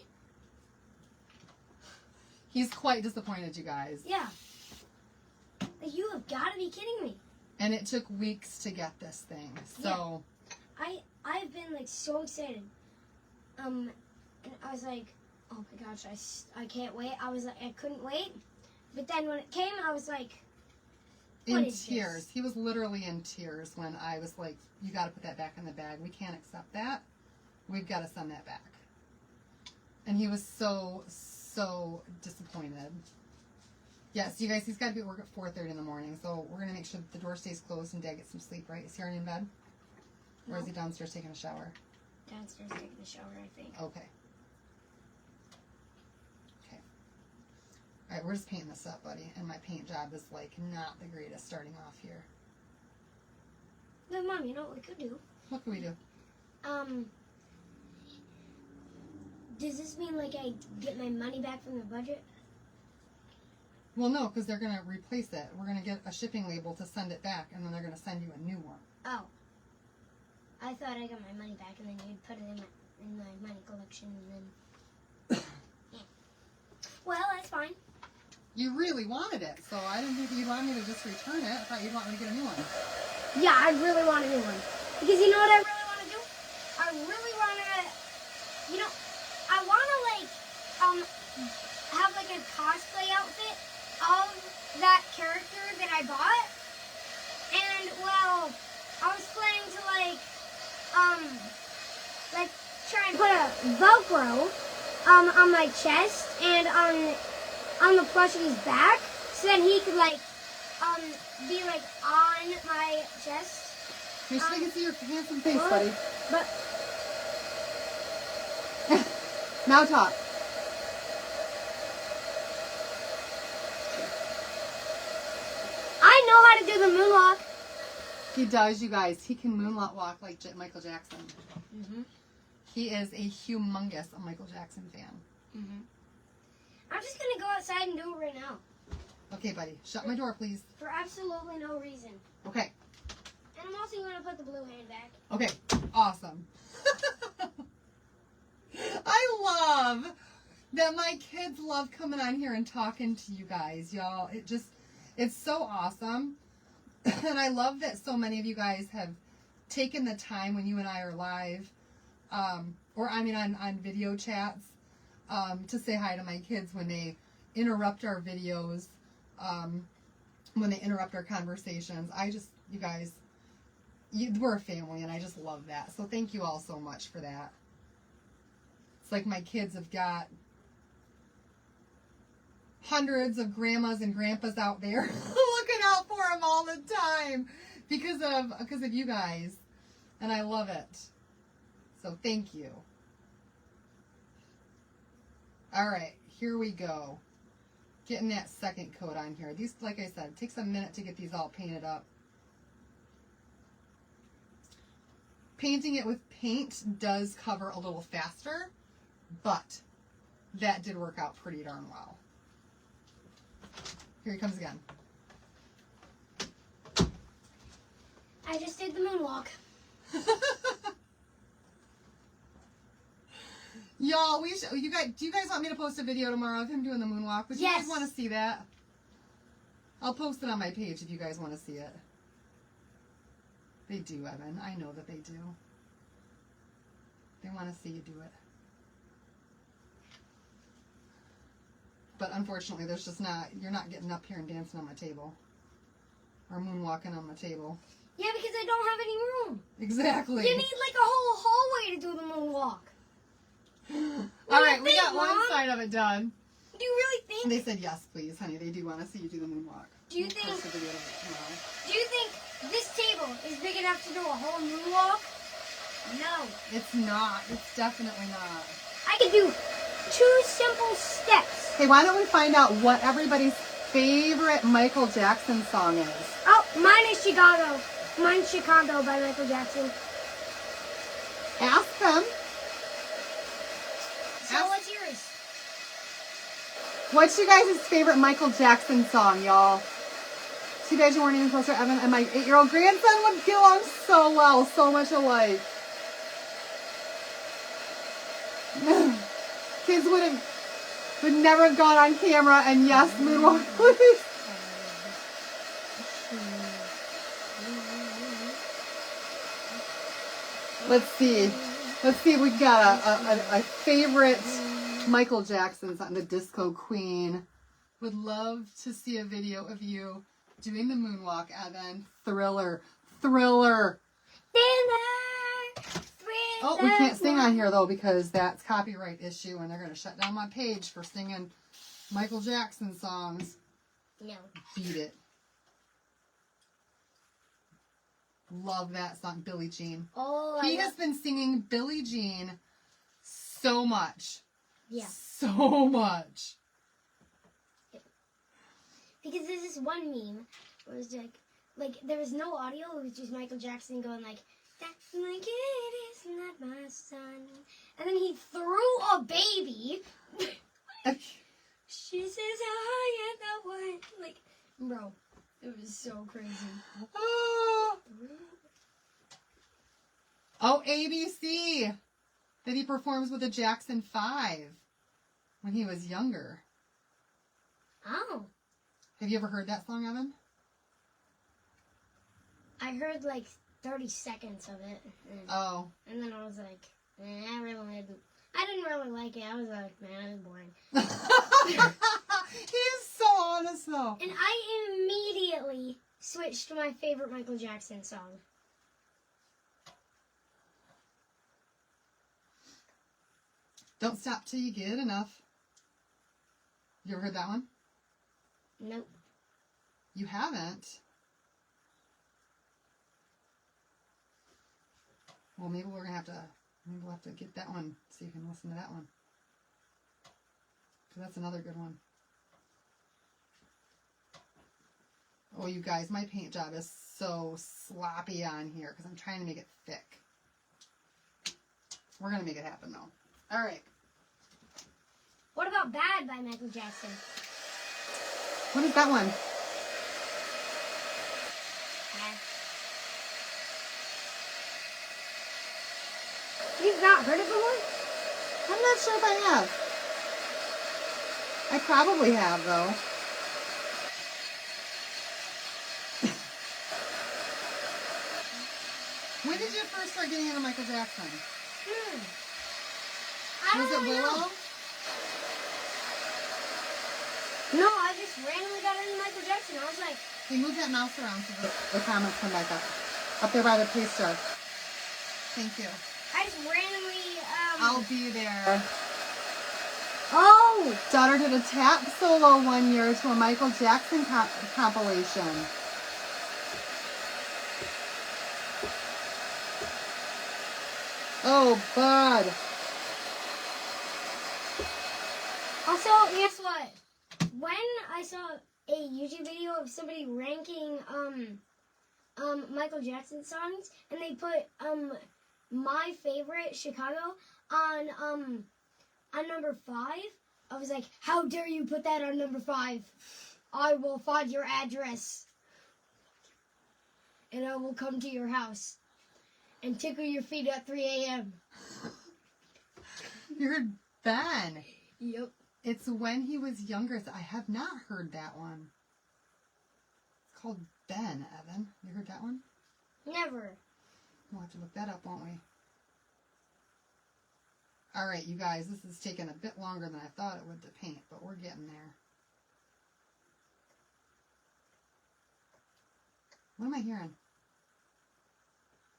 He's quite disappointed, you guys. Yeah. You have got to be kidding me. And it took weeks to get this thing. So I've been like so excited. And I was like, oh my gosh, I can't wait. I was like, I couldn't wait. But then when it came, I was like, in tears. He was literally in tears when I was like, you got to put that back in the bag. We can't accept that. We've got to send that back. And he was so disappointed. Yes, you guys, he's got to be at work at 4:30 in the morning. So we're going to make sure that the door stays closed and Dad gets some sleep, right? Is he already in bed? Or is he downstairs taking a shower? Downstairs taking a shower, I think. Okay. All right, we're just painting this up, buddy. And my paint job is, like, not the greatest starting off here. But Mom, you know what we could do? What can we do? Does this mean, like, I get my money back from the budget? Well, no, because they're going to replace it. We're going to get a shipping label to send it back, and then they're going to send you a new one. Oh. I thought I got my money back, and then you'd put it in my money collection, and then... Yeah. Well, that's fine. You really wanted it, so I didn't think you'd want me to just return it. I thought you'd want me to get a new one. Yeah, I really want a new one. Because you know what I really want to do? I really want to, you know, I want to, like, have, like, a cosplay outfit of that character that I bought. And, well, I was planning to, like, try and put a Velcro, on my chest and on the plushie's back, so that he could, like, be, like, on my chest. Here, so I can see your handsome face, buddy. But Now talk. I know how to do the moonwalk. He does, you guys. He can moonwalk walk like Michael Jackson. Mm-hmm. He is a humongous Michael Jackson fan. Mm-hmm. I'm just gonna go outside and do it right now. Okay, buddy. Shut my door, please. For absolutely no reason. Okay. And I'm also gonna put the blue hand back. Okay. Awesome. I love that my kids love coming on here and talking to you guys, y'all. It's so awesome. And I love that so many of you guys have taken the time when you and I are live, or I mean on video chats, to say hi to my kids when they interrupt our videos, when they interrupt our conversations. You guys, we're a family, and I just love that. So thank you all so much for that. It's like my kids have got hundreds of grandmas and grandpas out there looking out for them all the time because of you guys, and I love it. So thank you. All right, here we go. Getting that second coat on here. These, like I said, it takes a minute to get these all painted up. Painting it with paint does cover a little faster, but that did work out pretty darn well. Here he comes again. I just did the moonwalk. Y'all, do you guys want me to post a video tomorrow of him doing the moonwalk? Would you guys want to see that? I'll post it on my page if you guys want to see it. They do, Evan. I know that they do. They want to see you do it. But unfortunately, you're not getting up here and dancing on my table. Or moonwalking on my table. Yeah, because I don't have any room. Exactly. You need like a whole hallway to do the moonwalk. All right, we got one side of it done. Do you really think? They said yes, please, honey. They do want to see you do the moonwalk. Do you think this table is big enough to do a whole moonwalk? No. It's not. It's definitely not. I could do 2 simple steps. Hey, why don't we find out what everybody's favorite Michael Jackson song is? Oh, mine is Chicago. Mine's Chicago by Michael Jackson. Ask them. So what's yours? What's you guys' favorite Michael Jackson song, y'all? Too bad you weren't even closer. Evan and my 8-year-old grandson would get along so well, so much alike. Kids would never have gone on camera and yes, moonwalk, please. Let's see if we got a favorite Michael Jackson song, the Disco Queen. Would love to see a video of you doing the moonwalk, Evan. Thriller. Thriller. Oh, we can't sing on here though because that's copyright issue and they're going to shut down my page for singing Michael Jackson songs. No. Beat it. Love that song, Billie Jean. Oh, he has been singing Billie Jean so much. Yeah. So much. Because there's this one meme where it was like there was no audio, it was just Michael Jackson going like, "That's my kid, is not my son." And then he threw a baby. She says, "I am the one." Like, bro, it was so crazy. Oh, ABC. That he performs with the Jackson 5 when he was younger. Oh. Have you ever heard that song, Evan? I heard like 30 seconds of it. And then I was like, I didn't really like it. I was like, man, it was boring. He is so honest, though. And I immediately switched to my favorite Michael Jackson song. Don't Stop Till You Get Enough. You ever heard that one? Nope. You haven't? Well, maybe we'll have to get that one, so you can listen to that one. Because that's another good one. Oh, you guys, my paint job is so sloppy on here because I'm trying to make it thick. We're going to make it happen, though. All right. What about Bad by Michael Jackson? What is that one? Bad. You've not heard it before? I'm not sure if I have. I probably have, though. When did you first start getting into Michael Jackson? I don't Was it really know. Willow? No, I just randomly got into Michael Jackson. I was like, Hey, move that mouse around so the comments come back up. Up there by the paste jar. Thank you. I just randomly, I'll be there. Oh! Daughter did a tap solo one year to a Michael Jackson compilation. Oh, bud. Also, guess what? When I saw a YouTube video of somebody ranking Michael Jackson songs, and they put my favorite Chicago on number 5, I was like, how dare you put that on number 5? I will find your address, and I will come to your house and tickle your feet at 3 a.m. You heard Ben. Yep. It's when he was younger. I have not heard that one. It's called Ben, Evan. You heard that one? Never. We'll have to look that up, won't we? All right, you guys, this is taking a bit longer than I thought it would to paint, but we're getting there. What am I hearing?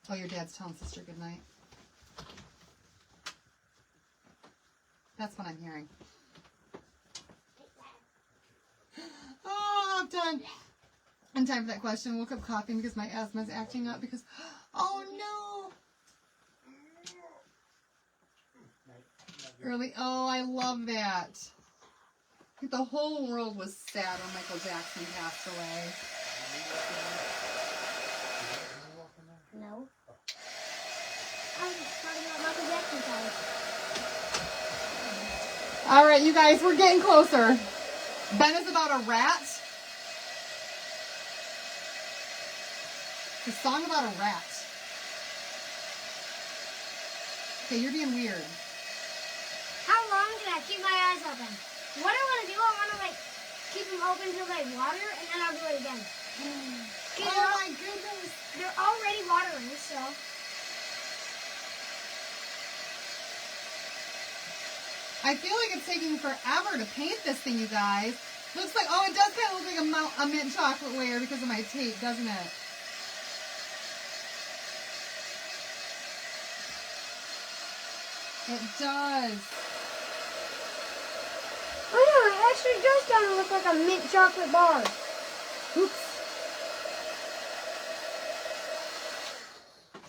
Oh, your dad's telling sister goodnight. That's what I'm hearing. Oh, I'm done. In time for that question, woke up coughing because my asthma's acting up because, oh no. Early, oh, I love that. I think the whole world was sad when Michael Jackson passed away. No. I was just talking about Michael Jackson songs. All right, you guys, we're getting closer. Ben is about a rat. It's a song about a rat. Okay, you're being weird. How long can I keep my eyes open? What I want to do, I want to keep them open until they water, and then I'll do it again. Oh my goodness. They're already watering, so. I feel like it's taking forever to paint this thing, you guys. Looks like, oh, it does kind of look like a mint chocolate layer because of my tape, doesn't it? It does. Oh yeah, it actually does kind of look like a mint chocolate bar. Oops.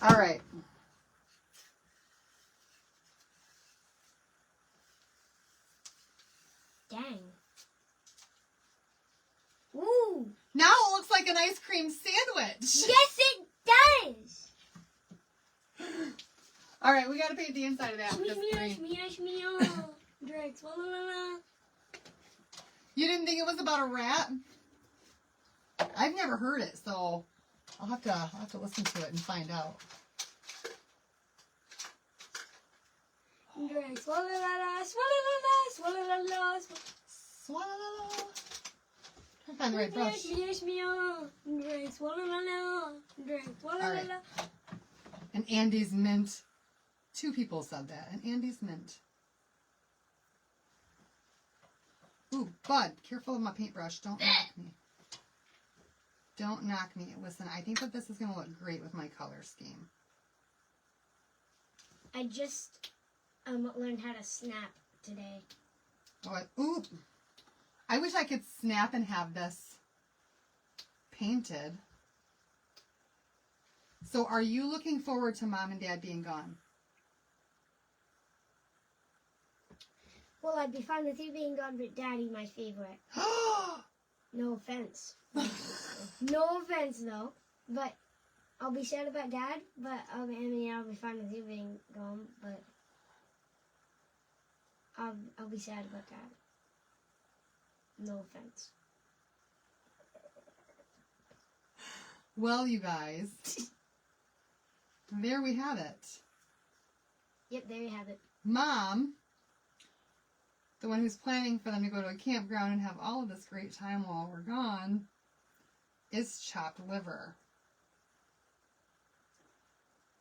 All right. Dang. Ooh. Now it looks like an ice cream sandwich. Yes, it does. All right, we got to paint the inside of that with this green. Drags, la, la, la. You didn't think it was about a rat? I've never heard it, so I'll have to listen to it and find out. Drags, swalla la la, swalla la la, swalla la la, Swallow. Try to find the right brush. Drags, swalla la la, drags, swalla la la. And Andy's mint. 2 people said that. And Andy's mint. Ooh, Bud, careful of my paintbrush. Don't knock me. Don't knock me. Listen, I think that this is going to look great with my color scheme. I just learned how to snap today. What? Ooh. I wish I could snap and have this painted. So are you looking forward to Mom and Dad being gone? Well, I'd be fine with you being gone, but Daddy, my favorite. No offense. No offense, though. But I'll be sad about Dad, but I'll be fine with you being gone, but... I'll be sad about that. No offense. Well, you guys, there we have it. Yep, there you have it. Mom, the one who's planning for them to go to a campground and have all of this great time while we're gone, is chopped liver.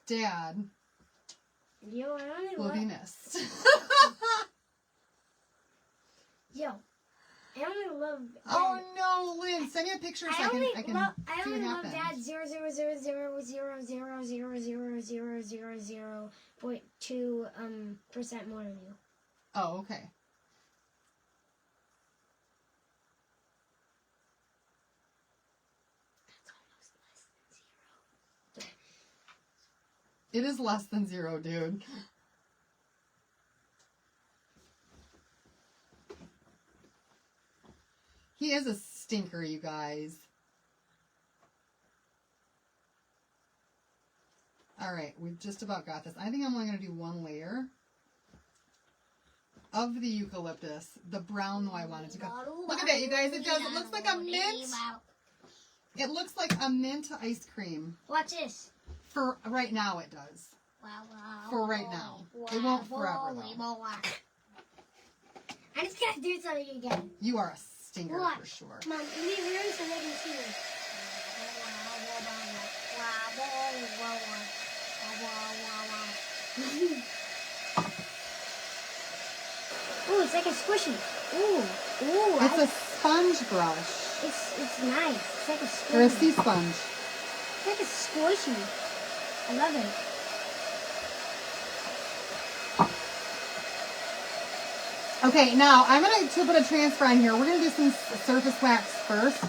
Dad Yo, I only will love. be missed. Yo, I only love. Oh no, Lynn! Send me a picture so I can I see only what love happens. Dad 0.2% more than you. Oh, okay. That's almost less than 0. It is less than 0, dude. He is a stinker, you guys. Alright, we've just about got this. I think I'm only going to do one layer of the eucalyptus. The brown, though, I wanted to go. Look at that, you guys. It does. It looks like a mint. It looks like a mint ice cream. Watch this. For right now, it does. For right now. It won't forever, though. I'm just going to do something again. You are a stinker Watch. for sure. Mom, leave room so they can see me. Ooh, it's like a squishy. Ooh. It's a sponge brush. It's nice. It's like a squishy. Or a sea sponge. It's like a squishy. I love it. Okay, now I'm going to put a transfer on here. We're going to do some surface wax first.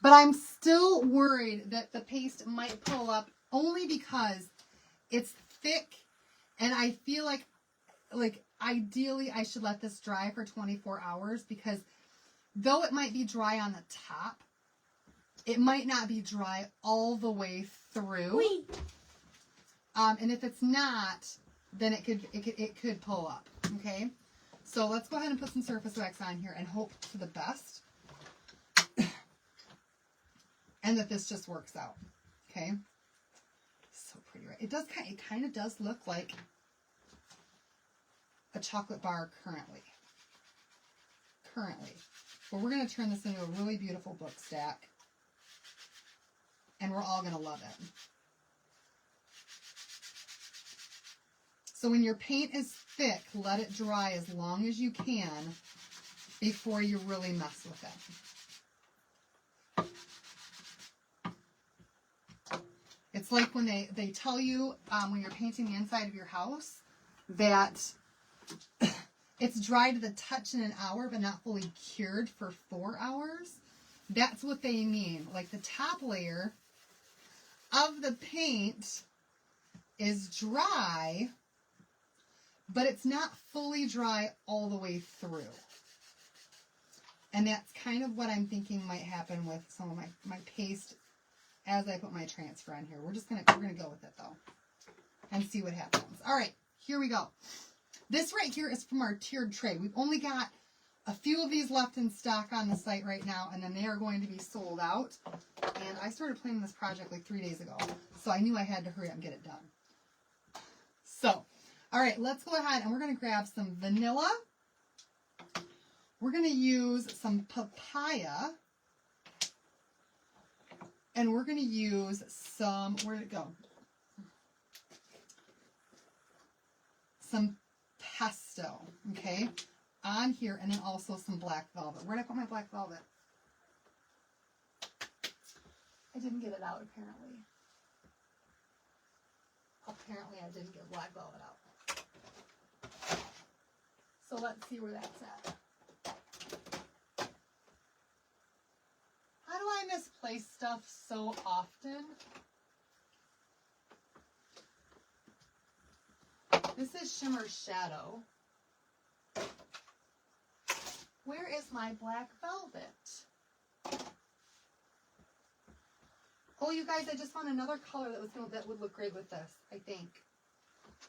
But I'm still worried that the paste might pull up only because it's thick. And I feel like ideally I should let this dry for 24 hours because though it might be dry on the top, it might not be dry all the way through. Wait. And if it's not, then it could pull up. Okay, so let's go ahead and put some surface wax on here and hope for the best, and that this just works out. Okay, so pretty, right? It kind of does look like a chocolate bar currently. But we're going to turn this into a really beautiful book stack, and we're all going to love it. So when your paint is thick, let it dry as long as you can before you really mess with it. It's like when they tell you when you're painting the inside of your house that it's dry to the touch in an hour but not fully cured for 4 hours. That's what they mean. Like the top layer of the paint is dry, but it's not fully dry all the way through. And that's kind of what I'm thinking might happen with some of my paste as I put my transfer on here. We're gonna go with it though and see what happens. All right, here we go. This right here is from our tiered tray. We've only got a few of these left in stock on the site right now, and then they are going to be sold out. And I started planning this project like 3 days ago, so I knew I had to hurry up and get it done. So, all right, let's go ahead and we're going to grab some vanilla. We're going to use some papaya. And we're going to use some, where did it go? Some pesto, okay, on here, and then also some black velvet. Where did I put my black velvet? I didn't get it out, apparently. Apparently I didn't get black velvet out. So let's see where that's at. How do I misplace stuff so often? This is Shimmer Shadow. Where is my black velvet? Oh, you guys, I just found another color that would look great with this, I think.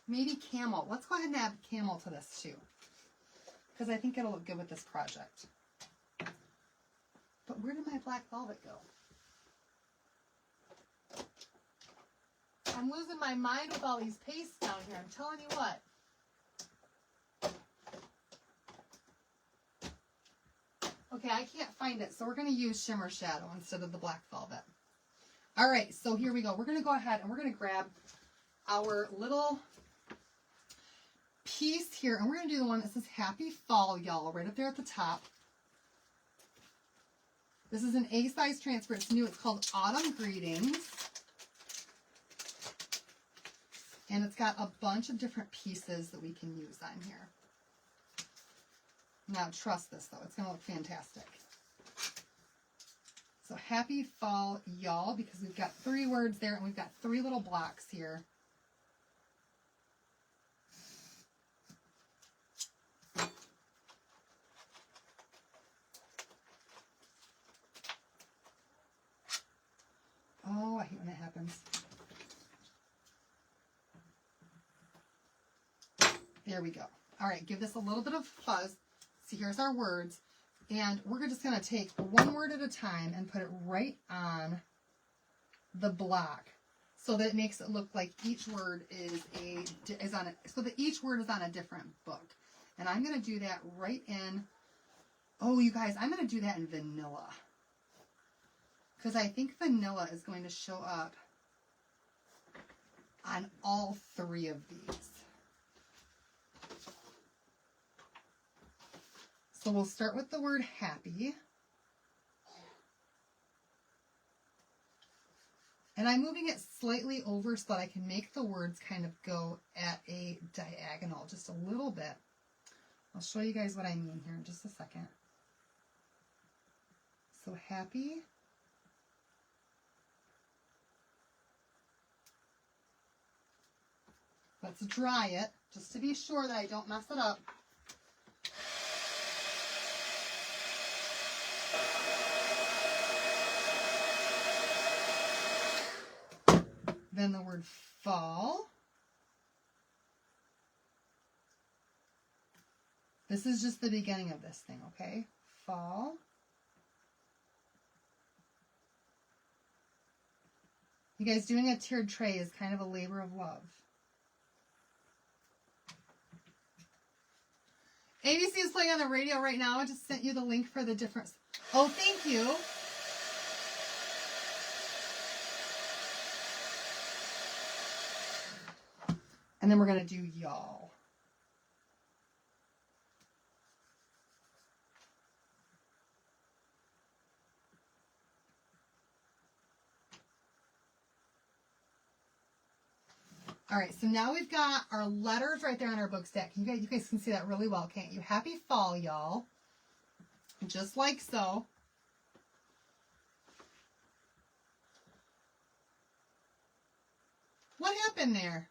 Maybe camel. Let's go ahead and add camel to this too. because I think it'll look good with this project. But where did my black velvet go? I'm losing my mind with all these pastes down here. I'm telling you what. Okay, I can't find it, so we're going to use Shimmer Shadow instead of the black velvet. All right, so here we go. We're going to go ahead and we're going to grab our little piece here, and we're going to do the one that says Happy Fall, y'all, right up there at the top. This is an A-size transfer. It's new. It's called Autumn Greetings. And it's got a bunch of different pieces that we can use on here. Now, trust this, though. It's going to look fantastic. So, Happy Fall, y'all, because we've got 3 words there, and we've got 3 little blocks here. Oh, I hate when that happens. There we go. All right, give this a little bit of fuzz. See, here's our words. And we're just going to take one word at a time and put it right on the block so that it makes it look like each word so that each word is on a different book. And I'm going to do that right in, oh, you guys, I'm going to do that in vanilla. Because I think vanilla is going to show up on all 3 of these. So we'll start with the word happy. And I'm moving it slightly over so that I can make the words kind of go at a diagonal just a little bit. I'll show you guys what I mean here in just a second. So happy. Let's dry it just to be sure that I don't mess it up. Then the word fall. This is just the beginning of this thing, okay? Fall. You guys, doing a tiered tray is kind of a labor of love. ABC is playing on the radio right now. I just sent you the link for the difference. Oh, thank you. And then we're going to do y'all. All right, so now we've got our letters right there on our book stack. You guys can see that really well, can't you? Happy fall, y'all. Just like so. What happened there?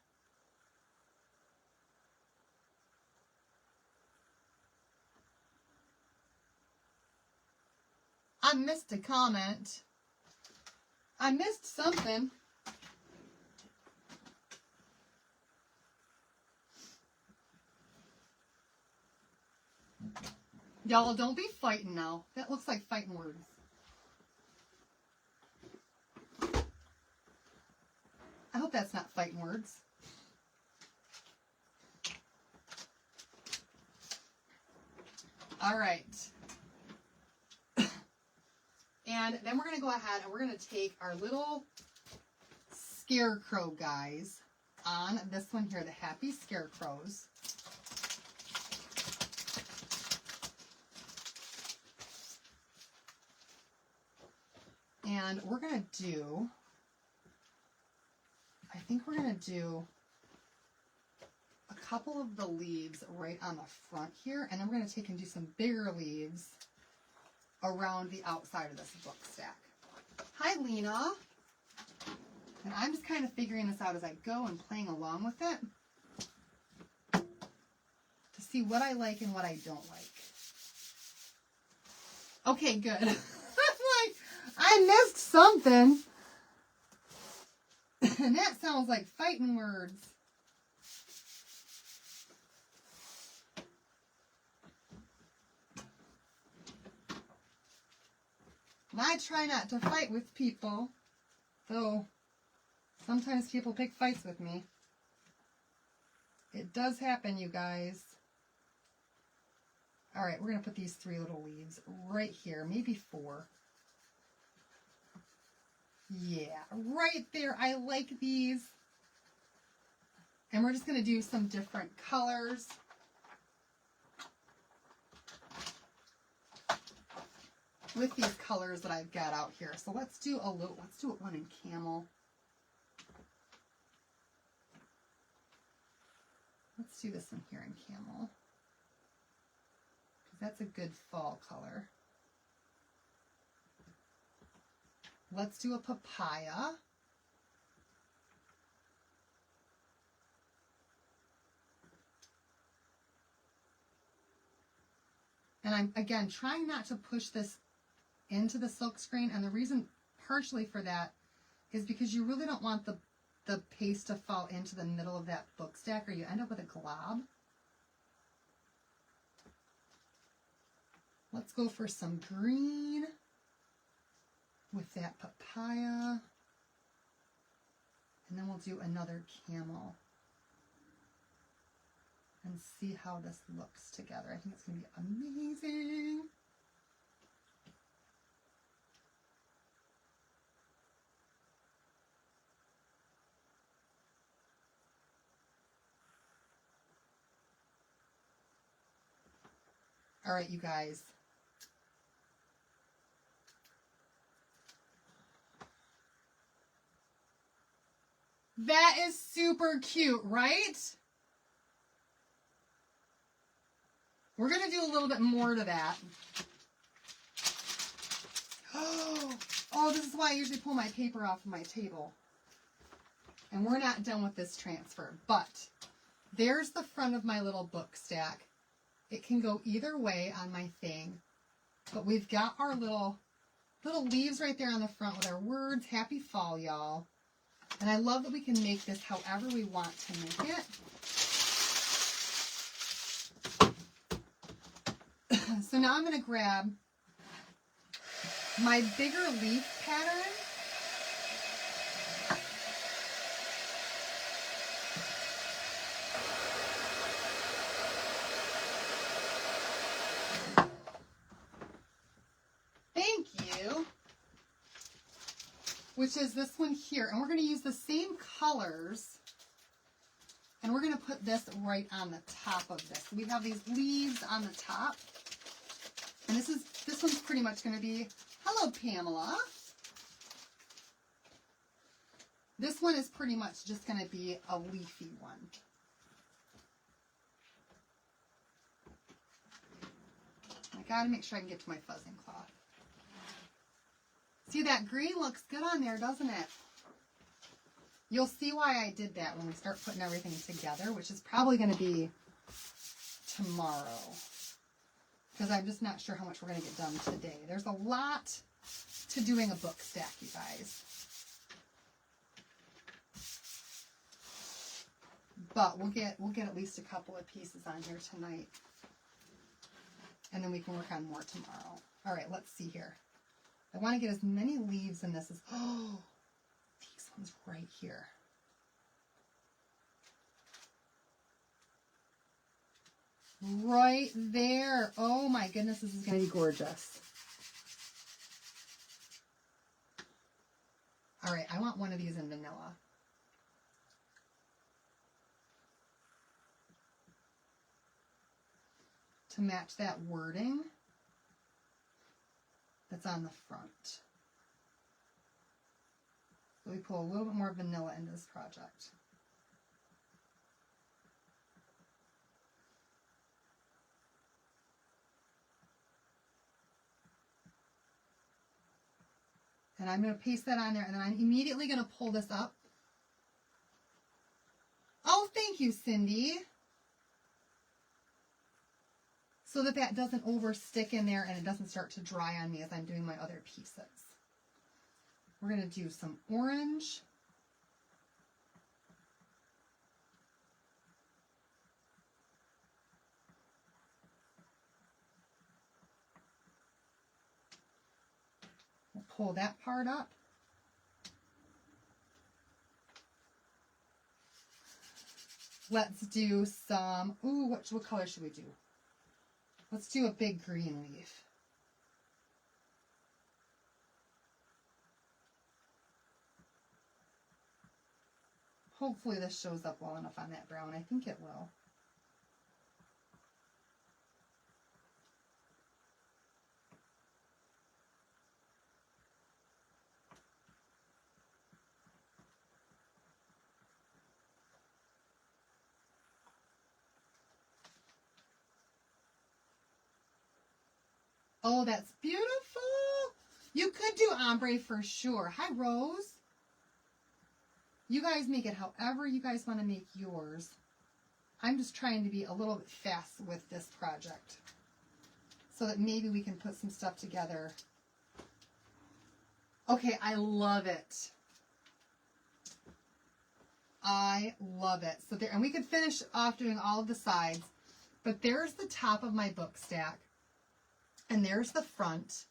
I missed a comment. I missed something. Y'all, don't be fighting now. That looks like fighting words. I hope that's not fighting words. All right. And then we're going to go ahead and we're going to take our little scarecrow guys on this one here, the happy scarecrows. And we're going to do, I think we're going to do a couple of the leaves right on the front here. And then we're going to take and do some bigger leaves around the outside of this book stack. Hi, Lena. And I'm just kind of figuring this out as I go and playing along with it to see what I like and what I don't like. Okay, good. I'm like, I missed something. And that sounds like fighting words. And I try not to fight with people, though sometimes people pick fights with me. It does happen, you guys. All right, we're going to put these 3 little leaves right here, maybe 4. Yeah, right there. I like these. And we're just going to do some different colors. With these colors that I've got out here. So let's do one in camel. Let's do this one here in camel. Because that's a good fall color. Let's do a papaya. And I'm, again, trying not to push this into the silk screen. And the reason partially for that is because you really don't want the paste to fall into the middle of that book stack or you end up with a glob. Let's go for some green with that papaya. And then we'll do another camel. And see how this looks together. I think it's going to be amazing. All right, you guys. That is super cute, right? We're going to do a little bit more to that. Oh, this is why I usually pull my paper off of my table. And we're not done with this transfer, but there's the front of my little book stack. It can go either way on my thing, but we've got our little leaves right there on the front with our words. Happy fall, y'all. And I love that we can make this however we want to make it. So now I'm going to grab my bigger leaf pattern. Thank you. Which is this one here. And we're going to use the same colors. And we're going to put this right on the top of this. We have these leaves on the top. And this one's pretty much going to be, hello, Pamela. This one is pretty much just going to be a leafy one. I got to make sure I can get to my fuzzing cloth. See, that green looks good on there, doesn't it? You'll see why I did that when we start putting everything together, which is probably going to be tomorrow. Because I'm just not sure how much we're going to get done today. There's a lot to doing a book stack, you guys. But we'll get at least a couple of pieces on here tonight. And then we can work on more tomorrow. All right, let's see here. I want to get as many leaves in this as... Oh, these ones right here. Right there. Oh my goodness, this is going to be gorgeous. All right, I want one of these in vanilla. To match that wording that's on the front. So we pull a little bit more vanilla into this project. And I'm going to paste that on there, and then I'm immediately going to pull this up. Oh, thank you, Cindy. So that that doesn't overstick in there and it doesn't start to dry on me as I'm doing my other pieces. We're going to do some orange. pull that part up. Let's do some, ooh, what color should we do? Let's do a big green leaf. Hopefully this shows up well enough on that brown. I think it will. Oh, that's beautiful. You could do ombre for sure. Hi, Rose. You guys make it however you guys want to make yours. I'm just trying to be a little bit fast with this project so that maybe we can put some stuff together. Okay, I love it. I love it. So there, and we could finish off doing all of the sides, but there's the top of my book stack. And there's the front.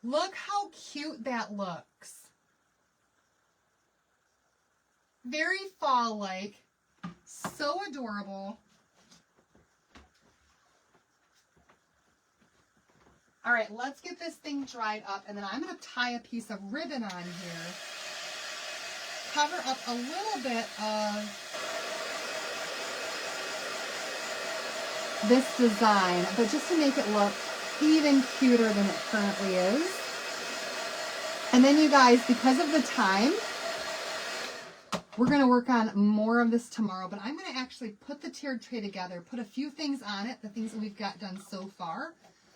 Look how cute that looks. Very fall-like. So adorable. All right, let's get this thing dried up, and then I'm going to tie a piece of ribbon on here. Cover up a little bit of this design, but just to make it look even cuter than it currently is. And then you guys, because of the time, we're going to work on more of this tomorrow, but I'm going to actually put the tiered tray together, put a few things on it, the things that we've got done so far,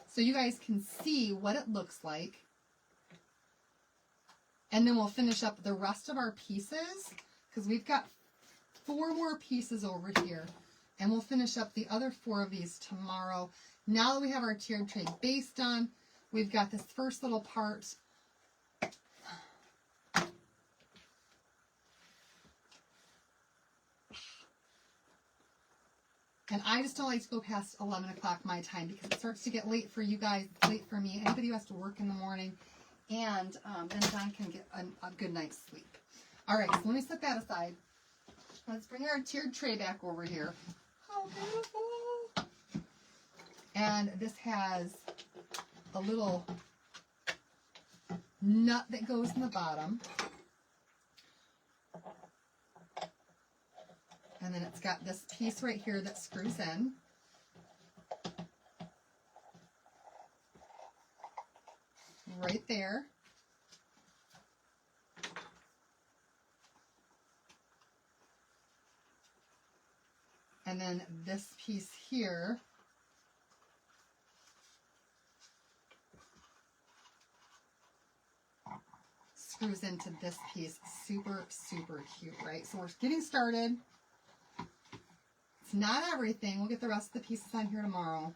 so you guys can see what it looks like. And then we'll finish up the rest of our pieces, because we've got 4 more pieces over here, and we'll finish up the other 4 of these tomorrow. Now that we have our tiered tray base done, we've got this first little part. And I just don't like to go past 11 o'clock my time because it starts to get late for you guys, late for me, anybody who has to work in the morning, and then John can get a good night's sleep. All right, so let me set that aside. Let's bring our tiered tray back over here. How beautiful! And this has a little nut that goes in the bottom. And then it's got this piece right here that screws in. Right there. And then this piece here screws into this piece. Super, super cute, right? So we're getting started. It's not everything. We'll get the rest of the pieces on here tomorrow.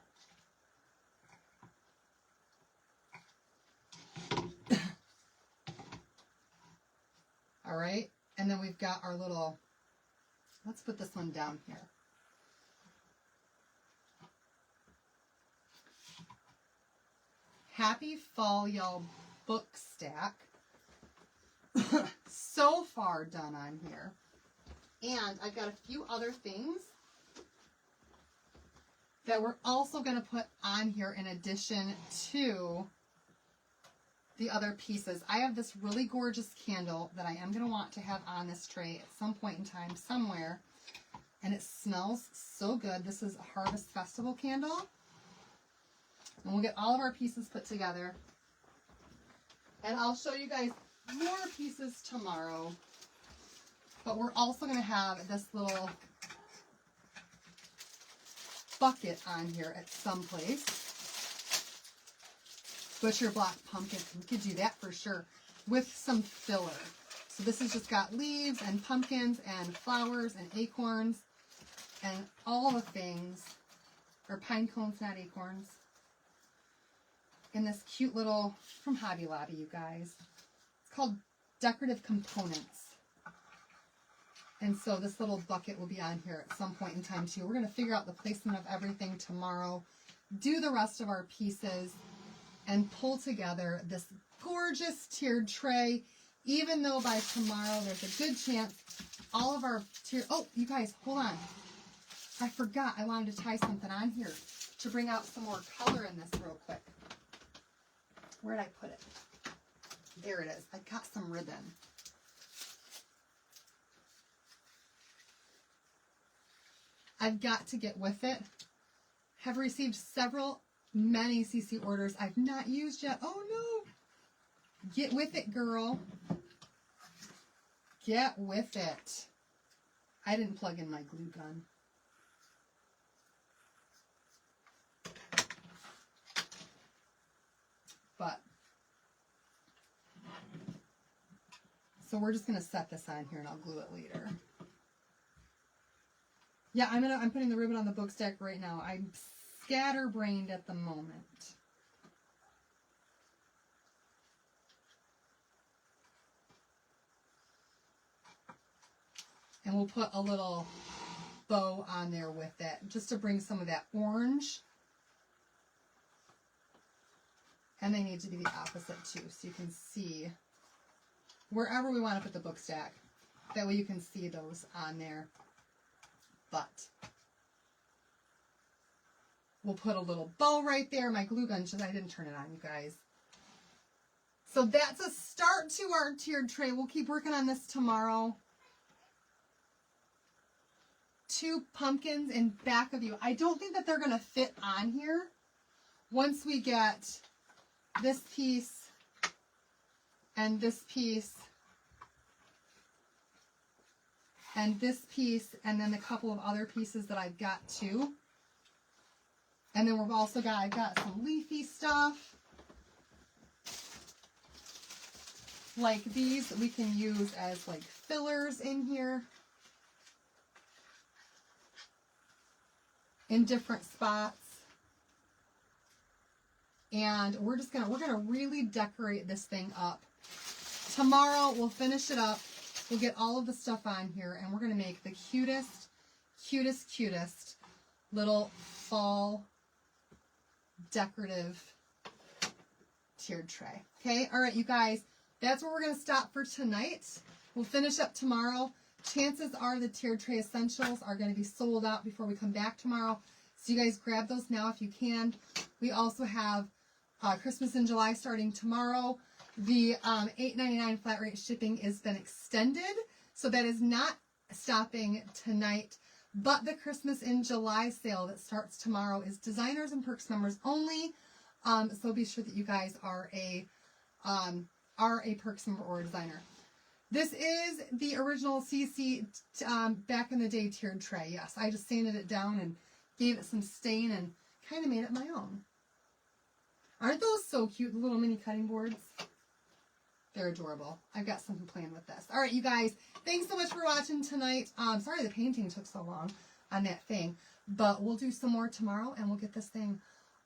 All right. And then we've got our little, let's put this one down here. Happy Fall Y'all book stack. So far done on here. And I've got a few other things that we're also going to put on here in addition to the other pieces. I have this really gorgeous candle that I am going to want to have on this tray at some point in time somewhere. And it smells so good. This is a Harvest Festival candle. And we'll get all of our pieces put together. And I'll show you guys more pieces tomorrow. But we're also going to have this little bucket on here at some place. Butcher block pumpkin. We could do that for sure with some filler. So this has just got leaves and pumpkins and flowers and acorns and all the things. Or pine cones, not acorns. In this cute little, from Hobby Lobby, you guys. It's called Decorative Components. And so this little bucket will be on here at some point in time too. We're going to figure out the placement of everything tomorrow, do the rest of our pieces, and pull together this gorgeous tiered tray, even though by tomorrow there's a good chance all of our oh, you guys, hold on. I forgot I wanted to tie something on here to bring out some more color in this real quick. Where did I put it? There it is. I got some ribbon. I've got to get with it. Have received many CC orders I've not used yet. Oh no! Get with it, girl. Get with it. I didn't plug in my glue gun. But, so we're just going to set this on here and I'll glue it later. Yeah, I'm putting the ribbon on the book stack right now. I'm scatterbrained at the moment. And we'll put a little bow on there with it, just to bring some of that orange. And they need to be the opposite too, so you can see wherever we want to put the book stack. That way you can see those on there. But we'll put a little bow right there. My glue gun, I didn't turn it on, you guys. So that's a start to our tiered tray. We'll keep working on this tomorrow. 2 pumpkins in back of you. I don't think that they're going to fit on here once we get this piece and this piece and this piece and then a couple of other pieces that I've got too. And then we've also got, I've got some leafy stuff like these that we can use as like fillers in here in different spots. And we're gonna really decorate this thing up. Tomorrow we'll finish it up. We'll get all of the stuff on here and we're gonna make the cutest little fall decorative tiered tray. Okay, all right, you guys, that's where we're gonna stop for tonight. We'll finish up tomorrow. Chances are the tiered tray essentials are gonna be sold out before we come back tomorrow. So you guys grab those now if you can. We also have Christmas in July starting tomorrow. The $8.99 flat rate shipping has been extended, so that is not stopping tonight. But the Christmas in July sale that starts tomorrow is designers and perks members only. So be sure that you guys are a perks member or a designer. This is the original CC back in the day tiered tray. Yes, I just sanded it down and gave it some stain and kind of made it my own. Aren't those so cute, the little mini cutting boards? They're adorable. I've got something planned with this. All right, you guys, thanks so much for watching tonight. Sorry the painting took so long on that thing, but we'll do some more tomorrow and we'll get this thing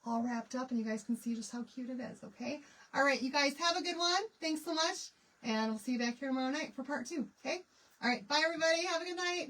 all wrapped up and you guys can see just how cute it is, okay? All right, you guys have a good one. Thanks so much, and we'll see you back here tomorrow night for part 2, okay? All right, bye everybody. Have a good night.